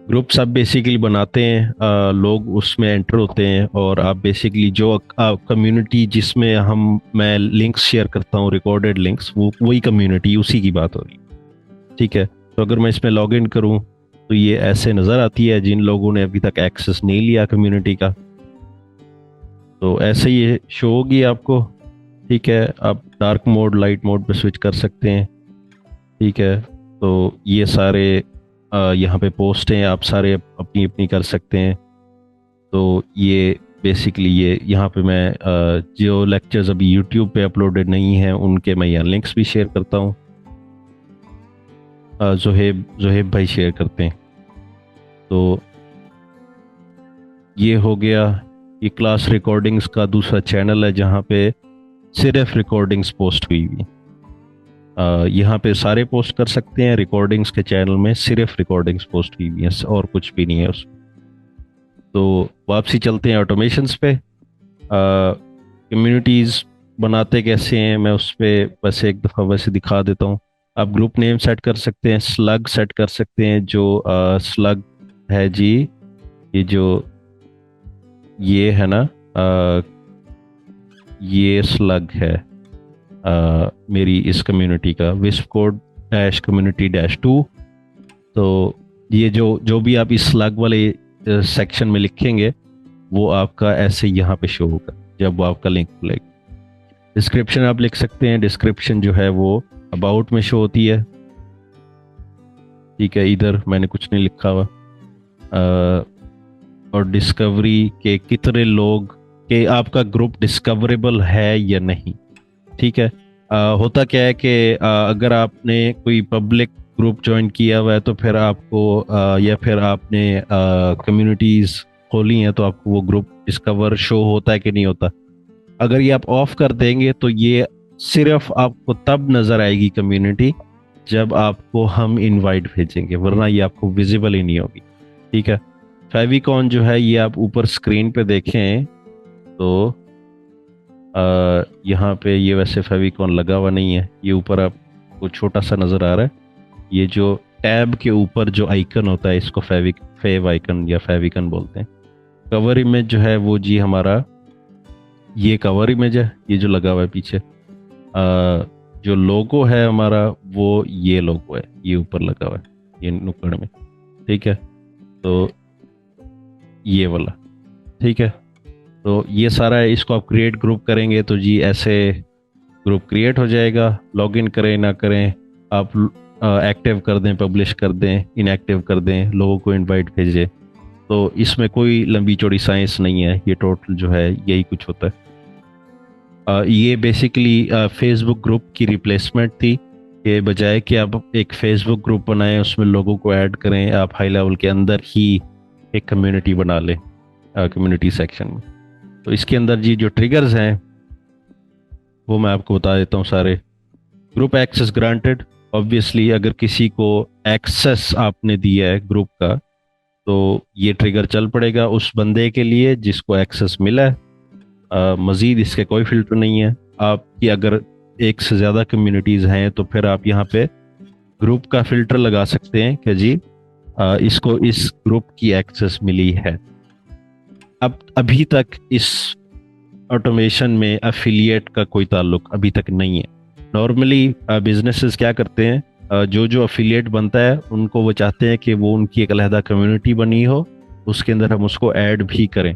ग्रुप्स आप बेसिकली बनाते हैं, लोग उसमें एंटर होते हैं, और आप बेसिकली जो कम्युनिटी जिसमें मैं लिंक्स शेयर करता हूँ, रिकॉर्डेड लिंक्स, वो वही कम्युनिटी, उसी की बात हो रही है। ठीक है, तो अगर मैं इसमें लॉग इन करूँ तो ये ऐसे नज़र आती है जिन लोगों ने अभी तक एक्सेस नहीं लिया कम्युनिटी का, तो ऐसे ही शो होगी आपको। ठीक है, आप डार्क मोड लाइट मोड पे स्विच कर सकते हैं। ठीक है, तो ये सारे यहाँ पे पोस्ट हैं, आप सारे अपनी अपनी कर सकते हैं। तो ये बेसिकली ये यहाँ पे मैं जो लेक्चर्स अभी यूट्यूब पे अपलोडेड नहीं हैं उनके मैं यहाँ लिंक्स भी शेयर करता हूँ। जोहेब भाई शेयर करते हैं। तो ये हो गया, ये क्लास रिकॉर्डिंग्स का दूसरा चैनल है जहाँ पे सिर्फ रिकॉर्डिंग्स पोस्ट हुई हुई। यहाँ पे सारे पोस्ट कर सकते हैं, रिकॉर्डिंग्स के चैनल में सिर्फ रिकॉर्डिंग्स पोस्ट हुई हुई हैं और कुछ भी नहीं है उसमें। तो वापसी चलते हैं ऑटोमेशंस पे। कम्युनिटीज़ बनाते कैसे हैं मैं उस पर वैसे एक दफ़ा वैसे दिखा देता हूँ। आप ग्रुप नेम सेट कर सकते हैं, स्लग सेट कर सकते हैं। जो स्लग है जी, ये जो ये है ना, ये स्लग है मेरी इस कम्युनिटी का, विस्पकोड डैश कम्युनिटी डैश 2। तो ये जो भी आप इस स्लग वाले सेक्शन में लिखेंगे वो आपका ऐसे यहाँ पे शो होगा जब वो आपका लिंक खुलेगा। डिस्क्रिप्शन आप लिख सकते हैं, डिस्क्रिप्शन जो है वो अबाउट में शो होती है। ठीक है, इधर मैंने कुछ नहीं लिखा हुआ। और डिस्कवरी के कितने लोग के आपका ग्रुप डिस्कवरेबल है या नहीं। ठीक है, होता क्या है कि अगर आपने कोई पब्लिक ग्रुप ज्वाइन किया हुआ है तो फिर आपको या फिर आपने कम्युनिटीज़ खोली हैं तो आपको वो ग्रुप डिस्कवर शो होता है कि नहीं होता। अगर ये आप ऑफ कर देंगे तो ये सिर्फ आपको तब नज़र आएगी कम्युनिटी जब आपको हम इनवाइट भेजेंगे, वरना ये आपको विजिबल ही नहीं होगी। ठीक है, फेविकॉन जो है ये आप ऊपर स्क्रीन पे देखें तो यहाँ पे ये वैसे फेविकॉन लगा हुआ नहीं है, ये ऊपर आपको छोटा सा नज़र आ रहा है। ये जो टैब के ऊपर जो आइकन होता है इसको फेव आइकन या फेविकन बोलते हैं। कवर इमेज जो है वो जी हमारा ये कवर इमेज है, ये जो लगा हुआ है पीछे। जो लोगो है हमारा वो ये लोगो है, ये ऊपर लगा हुआ है ये नुक्कड़ में। ठीक है, तो ये वाला। ठीक है, तो ये सारा है। इसको आप क्रिएट ग्रुप करेंगे तो जी ऐसे ग्रुप क्रिएट हो जाएगा। लॉगिन करें ना करें, आप एक्टिव कर दें, पब्लिश कर दें, इनएक्टिव कर दें, लोगों को इनवाइट भेजें, तो इसमें कोई लंबी चौड़ी साइंस नहीं है। ये टोटल जो है यही कुछ होता है। ये बेसिकली फेसबुक ग्रुप की रिप्लेसमेंट थी। के बजाय कि आप एक फेसबुक ग्रुप बनाएं, उसमें लोगों को ऐड करें, आप हाई लेवल के अंदर ही एक कम्युनिटी बना लें, कम्युनिटी सेक्शन में। तो इसके अंदर जी जो ट्रिगर्स हैं वो मैं आपको बता देता हूँ सारे। ग्रुप एक्सेस ग्रांटेड, ऑब्वियसली अगर किसी को एक्सेस आपने दिया है ग्रुप का, तो ये ट्रिगर चल पड़ेगा उस बंदे के लिए जिसको एक्सेस मिला है। मजीद इसके कोई फिल्टर नहीं है। आपकी अगर एक से ज़्यादा कम्युनिटीज़ हैं तो फिर आप यहाँ पे ग्रुप का फिल्टर लगा सकते हैं कि जी इसको इस ग्रुप की एक्सेस मिली है। अब अभी तक इस ऑटोमेशन में अफिलिएट का कोई ताल्लुक अभी तक नहीं है। नॉर्मली बिजनेसेस क्या करते हैं, जो जो अफिलिएट बनता है उनको वो चाहते हैं कि वो उनकी एक अलहदा कम्युनिटी बनी हो, उसके अंदर हम उसको ऐड भी करें।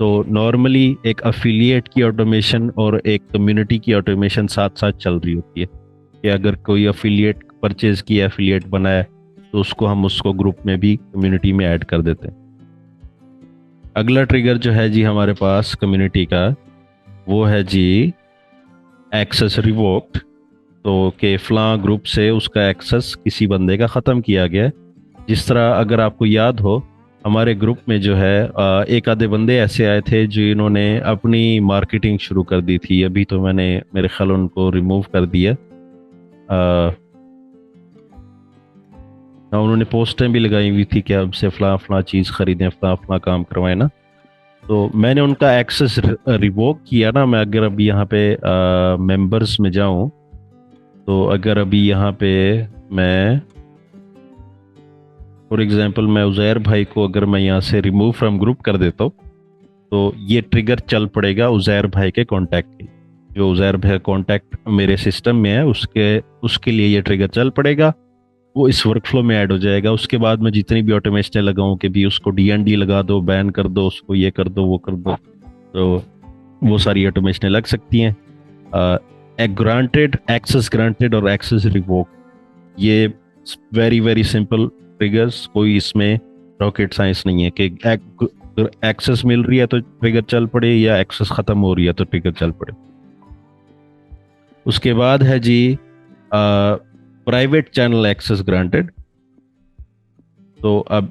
तो नॉर्मली एक अफिलिएट की ऑटोमेशन और एक कम्युनिटी की ऑटोमेशन साथ साथ चल रही होती है कि अगर कोई अफिलिएट परचेज किया, अफिलिएट बनाया, तो उसको हम उसको ग्रुप में भी कम्युनिटी में ऐड कर देते हैं। अगला ट्रिगर जो है जी हमारे पास कम्युनिटी का, वो है जी एक्सेस रिवोक्ड। तो के फलां ग्रुप से उसका एक्सेस किसी बंदे का ख़त्म किया गया है। जिस तरह अगर आपको याद हो, हमारे ग्रुप में जो है एक आधे बंदे ऐसे आए थे जिन्होंने अपनी मार्केटिंग शुरू कर दी थी। अभी तो मैंने मेरे ख्याल उनको रिमूव कर दिया। उन्होंने पोस्टें भी लगाई हुई थी कि हमसे फ़लाँ फ़लाँ चीज़ ख़रीदें, फ़लाँ फ़लाँ काम करवाएं ना। तो मैंने उनका एक्सेस रिवोक किया ना। मैं अगर अभी यहाँ पे मेंबर्स में जाऊँ, तो अगर अभी यहाँ पे मैं फॉर एग्जांपल मैं उज़ैर भाई को अगर मैं यहाँ से रिमूव फ्रॉम ग्रुप कर देता हूँ, तो ये ट्रिगर चल पड़ेगा उज़ैर भाई के कांटेक्ट के। जो उज़ैर भाई कांटेक्ट मेरे सिस्टम में है उसके उसके लिए ये ट्रिगर चल पड़ेगा। वो इस वर्कफ्लो में ऐड हो जाएगा। उसके बाद मैं जितनी भी ऑटोमेशन लगाऊं कि भी उसको डीएनडी लगा दो, बैन कर दो, उसको ये कर दो, वो कर दो, तो वो सारी ऑटोमेशन लग सकती हैं। ग्रांटेड, एक्सेस ग्रांटेड और एक्सेस रिवोक, ये वेरी वेरी सिंपल ट्रिगर्स, कोई इसमें रॉकेट साइंस नहीं है कि एक्सेस मिल रही है तो ट्रिगर चल पड़े या एक्सेस खत्म हो रही है तो ट्रिगर चल पड़े। उसके बाद है जी प्राइवेट चैनल एक्सेस ग्रांटेड। तो अब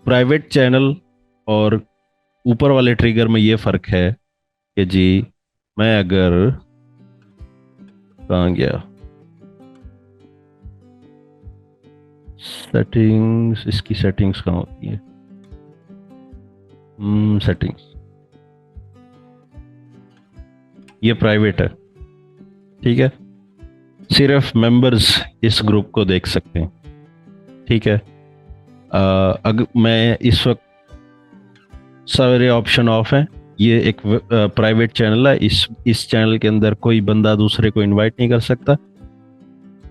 प्राइवेट चैनल और ऊपर वाले ट्रिगर में ये फर्क है कि जी मैं अगर, कहाँ गया सेटिंग्स, इसकी सेटिंग्स कहाँ होती है, सेटिंग्स, ये प्राइवेट है, ठीक है। सिर्फ मेंबर्स इस ग्रुप को देख सकते हैं, ठीक है। अगर मैं इस वक्त सारे ऑप्शन ऑफ हैं। ये एक प्राइवेट चैनल है, इस चैनल के अंदर कोई बंदा दूसरे को इनवाइट नहीं कर सकता।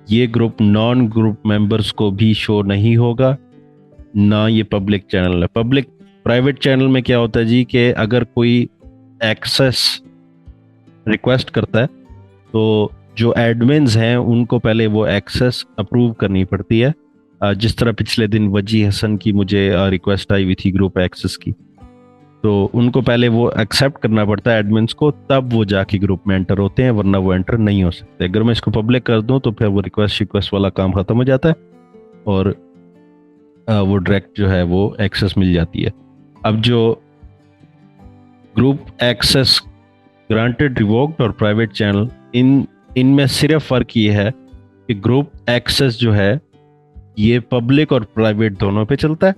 ये ग्रुप नॉन ग्रुप मेंबर्स को भी शो नहीं होगा, ना ये पब्लिक चैनल है। पब्लिक प्राइवेट चैनल में क्या होता है जी कि अगर कोई एक्सेस रिक्वेस्ट करता है तो जो एडमिन्स हैं उनको पहले वो एक्सेस अप्रूव करनी पड़ती है। जिस तरह पिछले दिन वजी हसन की मुझे रिक्वेस्ट आई हुई थी ग्रुप एक्सेस की, तो उनको पहले वो एक्सेप्ट करना पड़ता है एडमिन्स को, तब वो जाके ग्रुप में एंटर होते हैं, वरना वो एंटर नहीं हो सकते। अगर मैं इसको पब्लिक कर दूं तो फिर वो रिक्वेस्ट वाला काम खत्म हो जाता है और वो डायरेक्ट जो है वो एक्सेस मिल जाती है। अब जो ग्रुप एक्सेस ग्रांटेड, रिवोक्ड और प्राइवेट चैनल, इनमें सिर्फ फर्क ये है कि ग्रुप एक्सेस जो है ये पब्लिक और प्राइवेट दोनों पे चलता है,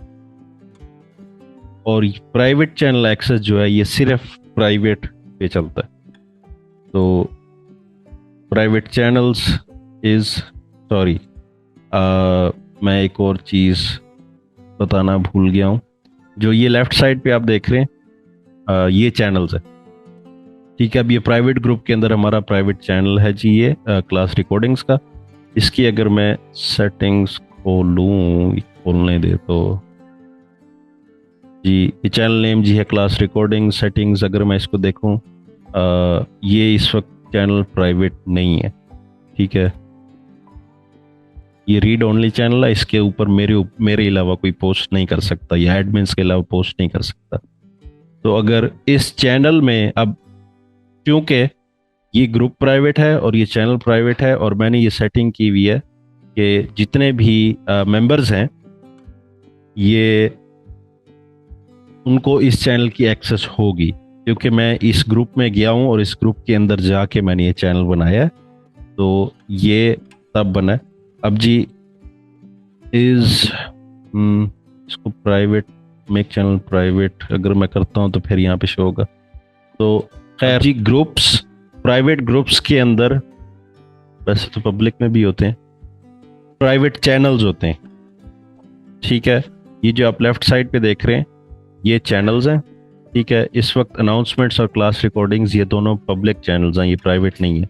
और प्राइवेट चैनल एक्सेस जो है ये सिर्फ प्राइवेट पे चलता है। तो प्राइवेट चैनल्स इज सॉरी, मैं एक और चीज़ बताना भूल गया हूँ। जो ये लेफ्ट साइड पे आप देख रहे हैं ये चैनल्स है, ठीक है। अब ये प्राइवेट ग्रुप के अंदर हमारा प्राइवेट चैनल है जी, ये क्लास रिकॉर्डिंग्स का। इसकी अगर मैं सेटिंग्स खोलने दे तो जी ये चैनल नेम जी है क्लास रिकॉर्डिंग सेटिंग्स। अगर मैं इसको देखूं, ये इस वक्त चैनल प्राइवेट नहीं है, ठीक है। ये रीड ओनली चैनल है, इसके ऊपर मेरे अलावा कोई पोस्ट नहीं कर सकता या एडमिन्स के अलावा पोस्ट नहीं कर सकता। तो अगर इस चैनल में अब, क्योंकि ये ग्रुप प्राइवेट है और ये चैनल प्राइवेट है, और मैंने ये सेटिंग की हुई है कि जितने भी मेंबर्स हैं ये उनको इस चैनल की एक्सेस होगी, क्योंकि मैं इस ग्रुप में गया हूँ और इस ग्रुप के अंदर जाके मैंने ये चैनल बनाया है। तो ये तब बना है। अब जी इज इसको प्राइवेट, मेक चैनल प्राइवेट अगर मैं करता हूँ तो फिर यहाँ पे शो होगा। तो खैर जी, ग्रुप्स, प्राइवेट ग्रुप्स के अंदर वैसे तो पब्लिक में भी होते हैं, प्राइवेट चैनल्स होते हैं। ठीक है, ये जो आप लेफ्ट साइड पे देख रहे हैं ये चैनल्स हैं। ठीक है, इस वक्त अनाउंसमेंट्स और क्लास रिकॉर्डिंग्स ये दोनों पब्लिक चैनल्स हैं, ये प्राइवेट नहीं है।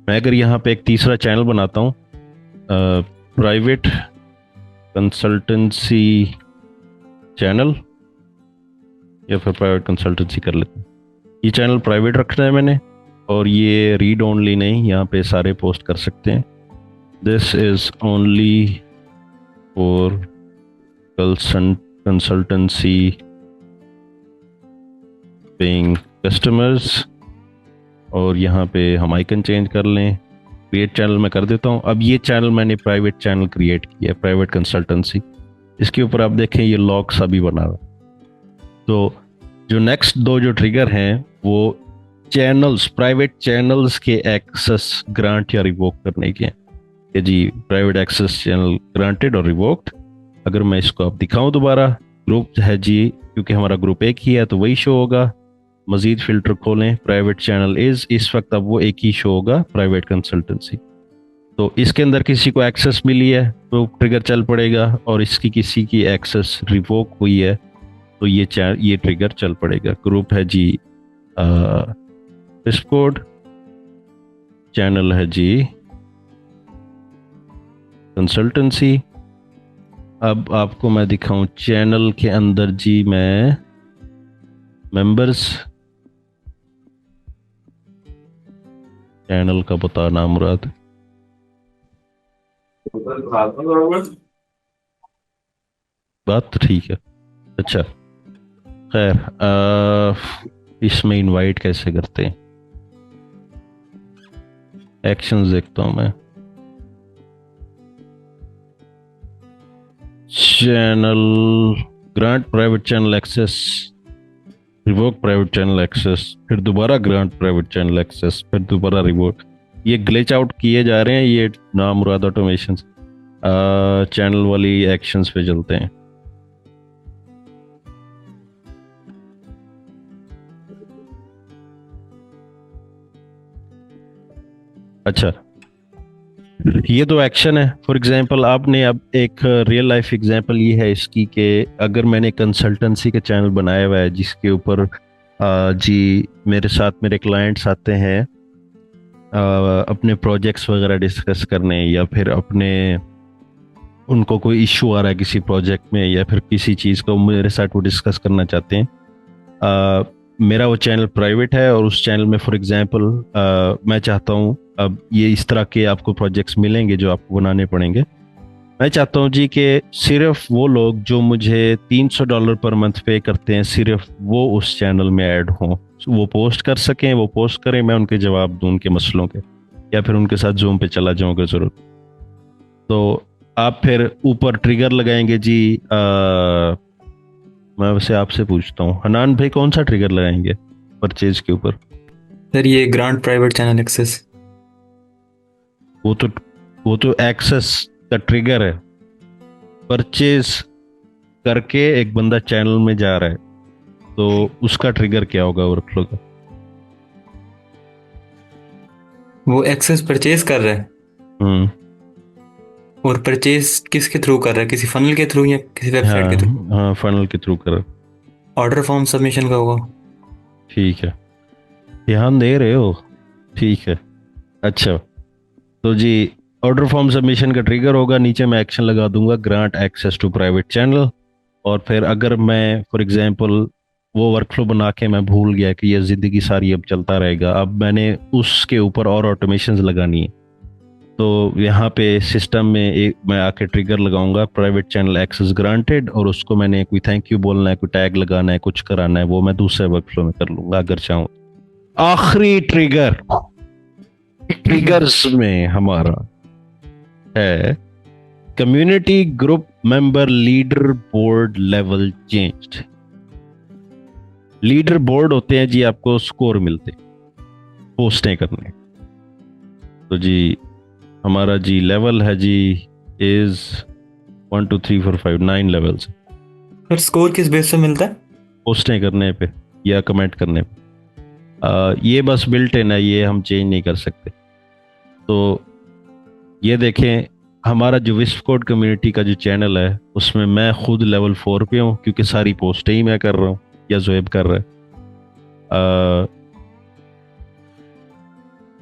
मैं अगर यहाँ पे एक तीसरा चैनल बनाता हूँ, प्राइवेट कंसल्टेंसी चैनल, या फिर प्राइवेट कंसल्टेंसी कर लेते हैं। ये चैनल प्राइवेट रखना है मैंने, और ये रीड ओनली नहीं, यहाँ पे सारे पोस्ट कर सकते हैं। This is only for consultancy paying customers, और यहाँ पे हम आइकन चेंज कर लें, क्रिएट चैनल में कर देता हूँ। अब ये चैनल मैंने प्राइवेट चैनल क्रिएट किया है, प्राइवेट कंसल्टेंसी। इसके ऊपर आप देखें ये लॉक सा भी बना हुआ है। तो जो नेक्स्ट दो जो ट्रिगर हैं वो चैनल्स, प्राइवेट चैनल्स के एक्सेस ग्रांट या रिवोक करने के हैं कि जी प्राइवेट एक्सेस चैनल ग्रांटेड और रिवोक्ड। अगर मैं इसको आप दिखाऊं दोबारा, ग्रुप है जी, क्योंकि हमारा ग्रुप एक ही है तो वही शो होगा। मजीद फिल्टर खोलें, प्राइवेट चैनल इस वक्त अब वो एक ही शो होगा, प्राइवेट कंसल्टेंसी। तो इसके अंदर किसी को एक्सेस मिली है तो ट्रिगर चल पड़ेगा, और इसकी किसी की एक्सेस रिवोक हुई है तो ये ट्रिगर चल पड़ेगा। ग्रुप है जी विस्पकोड, चैनल है जी कंसल्टेंसी। अब आपको मैं दिखाऊं चैनल के अंदर जी, मैं मेंबर्स चैनल का बताना मुराद, बात तो ठीक है। अच्छा खैर, इसमें इनवाइट कैसे करते हैं, एक्शंस देखता हूं मैं। Channel grant private channel access, revoke private channel access, फिर दोबारा ग्रांट प्राइवेट चैनल एक्सेस, फिर दोबारा रिवोक। ये ग्लिच आउट किए जा रहे हैं, ये नामुराद ऑटोमेशन। चैनल वाली एक्शंस पे चलते हैं। अच्छा, ये तो एक्शन है। फॉर एग्जांपल आपने अब एक रियल लाइफ एग्जांपल ये है इसकी कि अगर मैंने कंसल्टेंसी का चैनल बनाया हुआ है जिसके ऊपर जी मेरे साथ मेरे क्लाइंट्स आते हैं अपने प्रोजेक्ट्स वगैरह डिस्कस करने, या फिर अपने उनको कोई इशू आ रहा है किसी प्रोजेक्ट में, या फिर किसी चीज़ को मेरे साथ वो डिस्कस करना चाहते हैं। मेरा वो चैनल प्राइवेट है, और उस चैनल में फॉर एग्जांपल मैं चाहता हूँ, अब ये इस तरह के आपको प्रोजेक्ट्स मिलेंगे जो आपको बनाने पड़ेंगे। मैं चाहता हूँ जी कि सिर्फ वो लोग जो मुझे $300 पर मंथ पे करते हैं, सिर्फ वो उस चैनल में ऐड हों, वो पोस्ट कर सकें, वो पोस्ट करें, मैं उनके जवाब दूं उनके मसलों के, या फिर उनके साथ जूम पे चला जाऊँ अगर ज़रूरत। तो आप फिर ऊपर ट्रिगर लगाएंगे जी। मैं वैसे आपसे पूछता हूँ, हनान भाई कौन सा ट्रिगर लगाएंगे परचेज के ऊपर? सर ये ग्रांट प्राइवेट चैनल एक्सेस। वो तो एक्सेस का ट्रिगर है। परचेज करके एक बंदा चैनल में जा रहा है तो उसका ट्रिगर क्या होगा वर्कफ्लो का? वो एक्सेस परचेज कर रहा है, और परचेज किसके थ्रू कर रहा है, किसी फनल के थ्रू या किसी वेबसाइट के थ्रू? हाँ, फनल के थ्रू कर रहा है। ऑर्डर फॉर्म सबमिशन का होगा। ठीक है, ध्यान दे रहे हो, ठीक है। अच्छा, तो जी ऑर्डर फॉर्म सबमिशन का ट्रिगर होगा, नीचे मैं एक्शन लगा दूंगा grant access to private channel. और फिर अगर मैं फॉर एग्जांपल वो वर्कफ्लो बना के मैं भूल गया कि ये ज़िंदगी सारी अब चलता रहेगा, अब मैंने उसके ऊपर और ऑटोमेशंस लगानी है, तो यहाँ पे सिस्टम में एक मैं आके ट्रिगर लगाऊंगा प्राइवेट चैनल एक्सेस ग्रांटेड, और उसको मैंने कोई थैंक यू बोलना है, कोई टैग लगाना है, कुछ कराना है, वो मैं दूसरे वर्कफ्लो में कर लूंगा अगर चाहूँ। आखिरी ट्रिगर, ट्रिगर्स में हमारा है community group member leader board level changed. Leader board होते हैं जी, आपको स्कोर मिलते पोस्टें करने। तो जी हमारा जी लेवल है जी इज 1 2 3 4 5 9 लेवल्स फिर स्कोर किस बेस पे मिलता है? पोस्टें करने पे या कमेंट करने पे। ये बस बिल्ट इन है, ये हम चेंज नहीं कर सकते। तो ये देखें, हमारा जो विस्पकोड कम्युनिटी का जो चैनल है उसमें मैं खुद लेवल 4 पे हूँ, क्योंकि सारी पोस्टें ही मैं कर रहा हूँ या जोएब कर रहा है।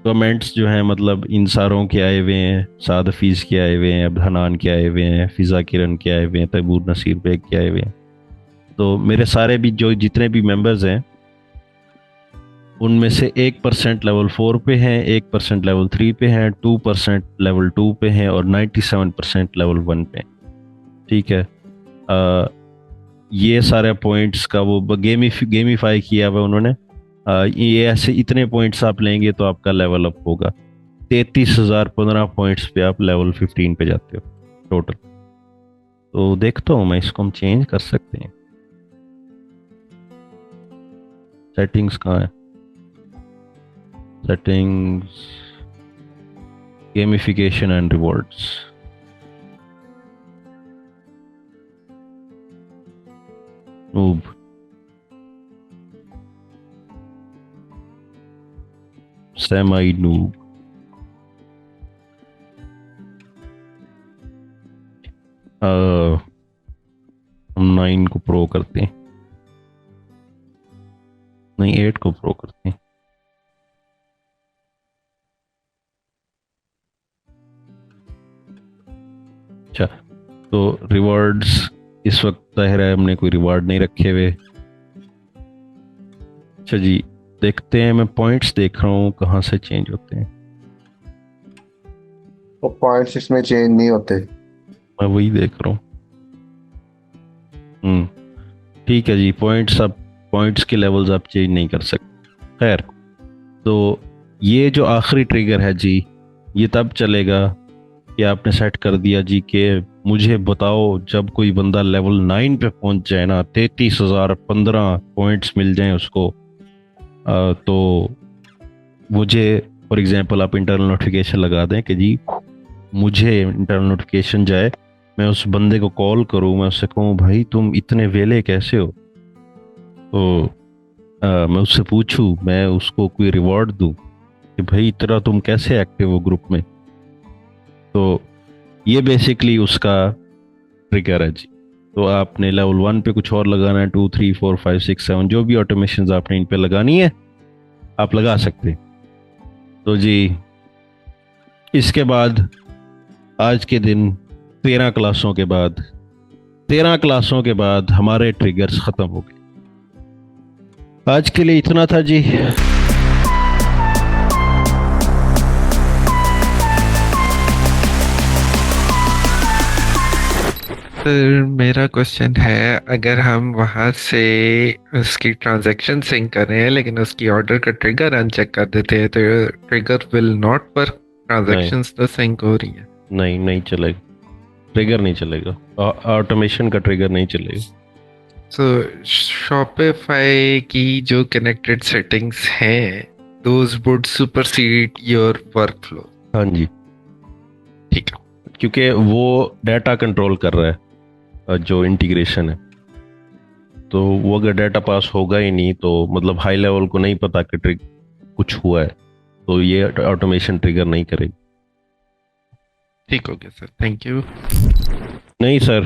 कमेंट्स जो हैं मतलब इन सारों के आए हुए हैं, साद हफीज़ के आए हुए हैं, अब्दहनान के आए हुए हैं, फिज़ा किरण के आए हुए हैं, तैमूर नसीर बेग के आए हुए हैं। तो मेरे सारे भी जो जितने भी मेंबर्स हैं उनमें से 1% लेवल 4 पे हैं, 1% लेवल 3 पे हैं, 2% लेवल 2 पे हैं और 97% लेवल 1 पे हैं। ठीक है। ये सारे पॉइंट्स का वो गेमीफाई किया हुआ उन्होंने। ये ऐसे इतने पॉइंट्स आप लेंगे तो आपका लेवल अप होगा। 33,015 पॉइंट्स पे आप लेवल 15 पे जाते हो टोटल। तो देखता हूँ मैं, इसको हम चेंज कर सकते हैं। सेटिंग्स कहाँ है? Settings, gamification and rewards. Noob, semi noob. हम 9 को प्रो करते हैं, नहीं 8 को प्रो करते हैं। अच्छा, तो रिवॉर्ड्स इस वक्त जाहिर है हमने कोई रिवॉर्ड नहीं रखे हुए। अच्छा जी, देखते हैं, मैं पॉइंट्स देख रहा हूँ कहाँ से चेंज होते हैं। तो पॉइंट्स इसमें चेंज नहीं होते। मैं वही देख रहा हूँ। ठीक है जी, पॉइंट्स के लेवल्स आप चेंज नहीं कर सकते। खैर, तो ये जो आखिरी ट्रिगर है जी, ये तब चलेगा कि आपने सेट कर दिया जी कि मुझे बताओ जब कोई बंदा लेवल 9 पे पहुंच जाए ना, 33,015 पॉइंट्स मिल जाएं उसको, तो मुझे फॉर एग्जांपल आप इंटरनल नोटिफिकेशन लगा दें कि जी मुझे इंटरनल नोटिफिकेशन जाए, मैं उस बंदे को कॉल करूं, मैं उससे कहूं भाई तुम इतने वेले कैसे हो, तो मैं उससे पूछूं, मैं उसको कोई रिवॉर्ड दूं कि भाई तेरा तुम कैसे एक्टिव हो ग्रुप में। तो ये बेसिकली उसका ट्रिगर है जी। तो आपने लेवल 1 पे कुछ और लगाना है, 2 3 4 5 6 7 जो भी ऑटोमेशन आपने इन पे लगानी है आप लगा सकते हैं। तो जी इसके बाद आज के दिन 13 क्लासों के बाद हमारे ट्रिगर्स खत्म हो गए। आज के लिए इतना था जी। सर मेरा क्वेश्चन है, अगर हम वहां से उसकी ट्रांजैक्शन सिंक कर रहे हैं लेकिन उसकी ऑर्डर का ट्रिगर अनचेक कर देते हैं, तो trigger will not work, transactions तो सिंक हो रही है। नहीं चलेगा, ट्रिगर नहीं चलेगा, ऑटोमेशन का ट्रिगर नहीं चलेगा। सो शॉपिफाई की जो कनेक्टेड सेटिंग्स हैं, those would supersede your workflow. हाँ जी, ठीक है, क्योंकि वो डाटा कंट्रोल कर रहा है जो इंटीग्रेशन है। तो वो अगर डाटा पास होगा ही नहीं तो मतलब हाई लेवल को नहीं पता कि कुछ हुआ है, तो ये ऑटोमेशन ट्रिगर नहीं करेगी। ठीक हो गया सर, थैंक यू। नहीं सर,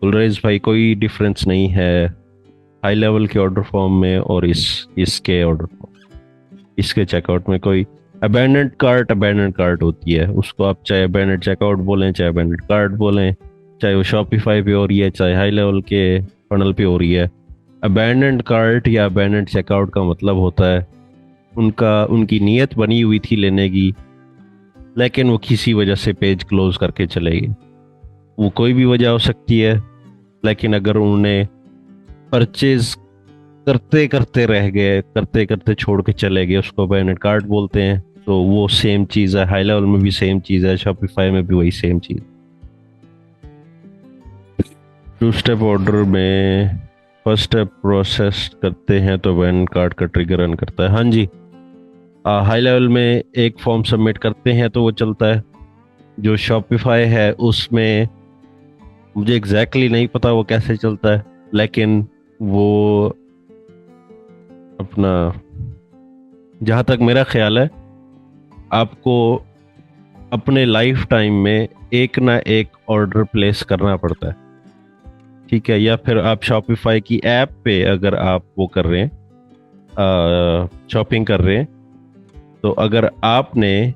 फुलरेज भाई कोई डिफरेंस नहीं है हाई लेवल के ऑर्डर फॉर्म में और इसके ऑर्डर फॉर्म, इसके चेकआउट में कोई अबैंडन्ड कार्ट होती है, उसको आप चाहे अबैंडन्ड चेकआउट बोलें, चाहे अबैंडन्ड कार्ट बोलें, चाहे वो शॉपिफाई पे हो रही है, चाहे हाई लेवल के फनल पे हो रही है। अबैंडन्ड कार्ट या अबैंडन्ड चेकआउट का मतलब होता है उनकी नीयत बनी हुई थी लेने की, लेकिन वो किसी वजह से पेज क्लोज करके चले गए। वो कोई भी वजह हो सकती है, लेकिन अगर उन्होंने परचेज करते करते रह गए, करते करते छोड़ के चले गए, उसको अबैंडन्ड कार्ट बोलते हैं। तो वो सेम चीज़ है, हाई लेवल में भी सेम चीज़ है, शॉपिफाई में भी वही सेम चीज़। टू स्टेप ऑर्डर में फर्स्ट स्टेप प्रोसेस करते हैं तो वैन कार्ड का ट्रिगर रन करता है। हाँ जी, हाई लेवल में एक फॉर्म सबमिट करते हैं तो वो चलता है। जो शॉपिफाई है उसमें मुझे एग्जैक्टली नहीं पता वो कैसे चलता है, लेकिन वो अपना, जहाँ तक मेरा ख्याल है, आपको अपने लाइफ टाइम में एक ना एक ऑर्डर प्लेस करना पड़ता है, ठीक है। या फिर आप शॉपिफाई की ऐप पे अगर आप वो कर रहे हैं, शॉपिंग कर रहे हैं, तो अगर आपने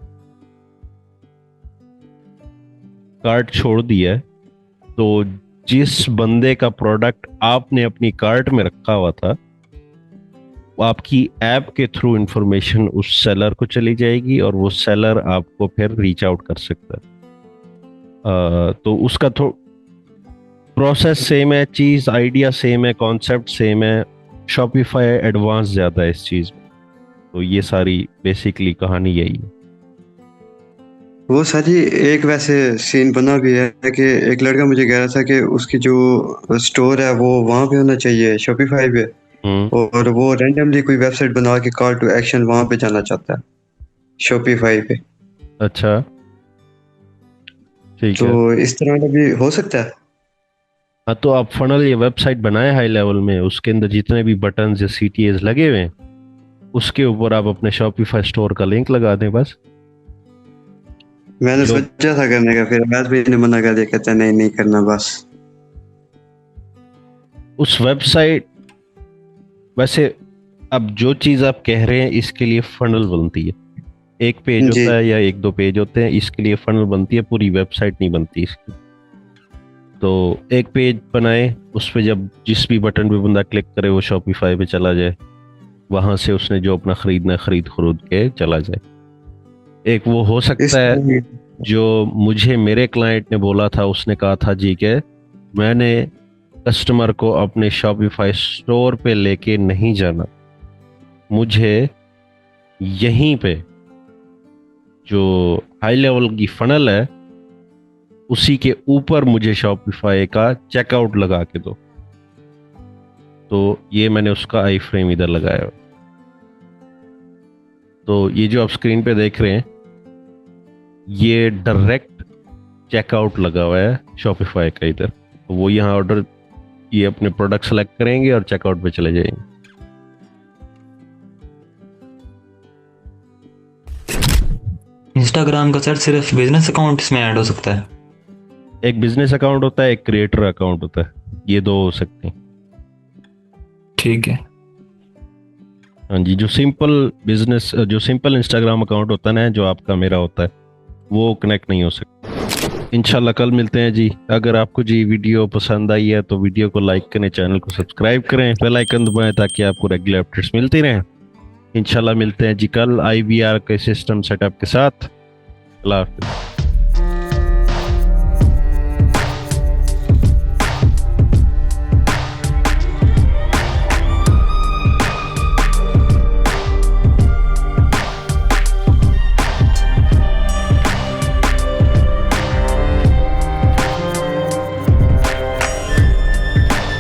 कार्ट छोड़ दिया है तो जिस बंदे का प्रोडक्ट आपने अपनी कार्ट में रखा हुआ था, वो आपकी ऐप के थ्रू इंफॉर्मेशन उस सेलर को चली जाएगी और वो सेलर आपको फिर रीच आउट कर सकता है। तो उसका प्रोसेस सेम है, चीज़ आइडिया सेम है, कॉन्सेप्ट सेम है। शॉपिफाई एडवांस ज़्यादा है इस चीज़ में। तो ये सारी बेसिकली कहानी यही है। वो सर जी एक वैसे सीन बना भी है कि एक लड़का मुझे कह रहा था कि उसकी जो स्टोर है वो वहाँ पे होना चाहिए शॉपिफाई पे, और वो रैंडमली कोई वेबसाइट बना के कॉल टू एक्शन वहाँ पे जाना चाहता है शॉपिफाई पे। अच्छा, ठीक है। तो इस तरह का भी हो सकता है। हाँ, तो आप फनल ये वेबसाइट बनाए हाई लेवल में, उसके अंदर जितने भी बटन या CTAs लगे हुए हैं उसके ऊपर आप अपने शॉपिफाई स्टोर का लिंक लगा दें बस। मैंने जो सोचा था करने का, फिर अवैध भाई ने मना कर दिया, कहता है नहीं नहीं करना बस। उस वेबसाइट, वैसे अब जो चीज़ आप कह रहे हैं इसके लिए फनल बनती है। एक पेज जी होता है या एक दो पेज होते हैं, इसके लिए फनल बनती है, पूरी वेबसाइट नहीं बनती इसकी। तो एक पेज बनाए, उस पर जब जिस भी बटन पे बंदा क्लिक करे वो शॉपिफाई पे चला जाए, वहां से उसने जो अपना खरीदना खरीद के चला जाए। एक वो हो इस सकता है जो मुझे मेरे क्लाइंट ने बोला था, उसने कहा था जी के मैंने कस्टमर को अपने शॉपिफाई स्टोर पे लेके नहीं जाना, मुझे यहीं पे जो हाई लेवल की फनल है उसी के ऊपर मुझे शॉपिफाई का चेकआउट लगा के दो। तो ये मैंने उसका आई फ्रेम इधर लगाया। तो ये जो आप स्क्रीन पे देख रहे हैं ये डायरेक्ट चेकआउट लगा हुआ है शॉपिफाई का इधर। तो वो यहाँ ऑर्डर, ये अपने प्रोडक्ट सेलेक्ट करेंगे और चेकआउट पे चले जाएंगे। इंस्टाग्राम का सर सिर्फ बिजनेस अकाउंट इसमें ऐड हो सकता है? एक बिजनेस अकाउंट होता है, एक क्रिएटर अकाउंट होता है, ये दो हो सकते हैं। ठीक है। हाँ जी, जो सिंपल इंस्टाग्राम अकाउंट होता है ना, जो आपका मेरा होता है, वो कनेक्ट नहीं हो सकता। इंशाल्लाह कल मिलते हैं जी। अगर आपको जी वीडियो पसंद आई है तो वीडियो को लाइक करें, चैनल को सब्सक्राइब करें, बेल आइकन दबाएं ताकि आपको रेगुलर अपडेट्स मिलती रहें। इंशाल्लाह मिलते हैं जी कल IVR के सिस्टम सेटअप के साथ। अल्लाह हाफिज़।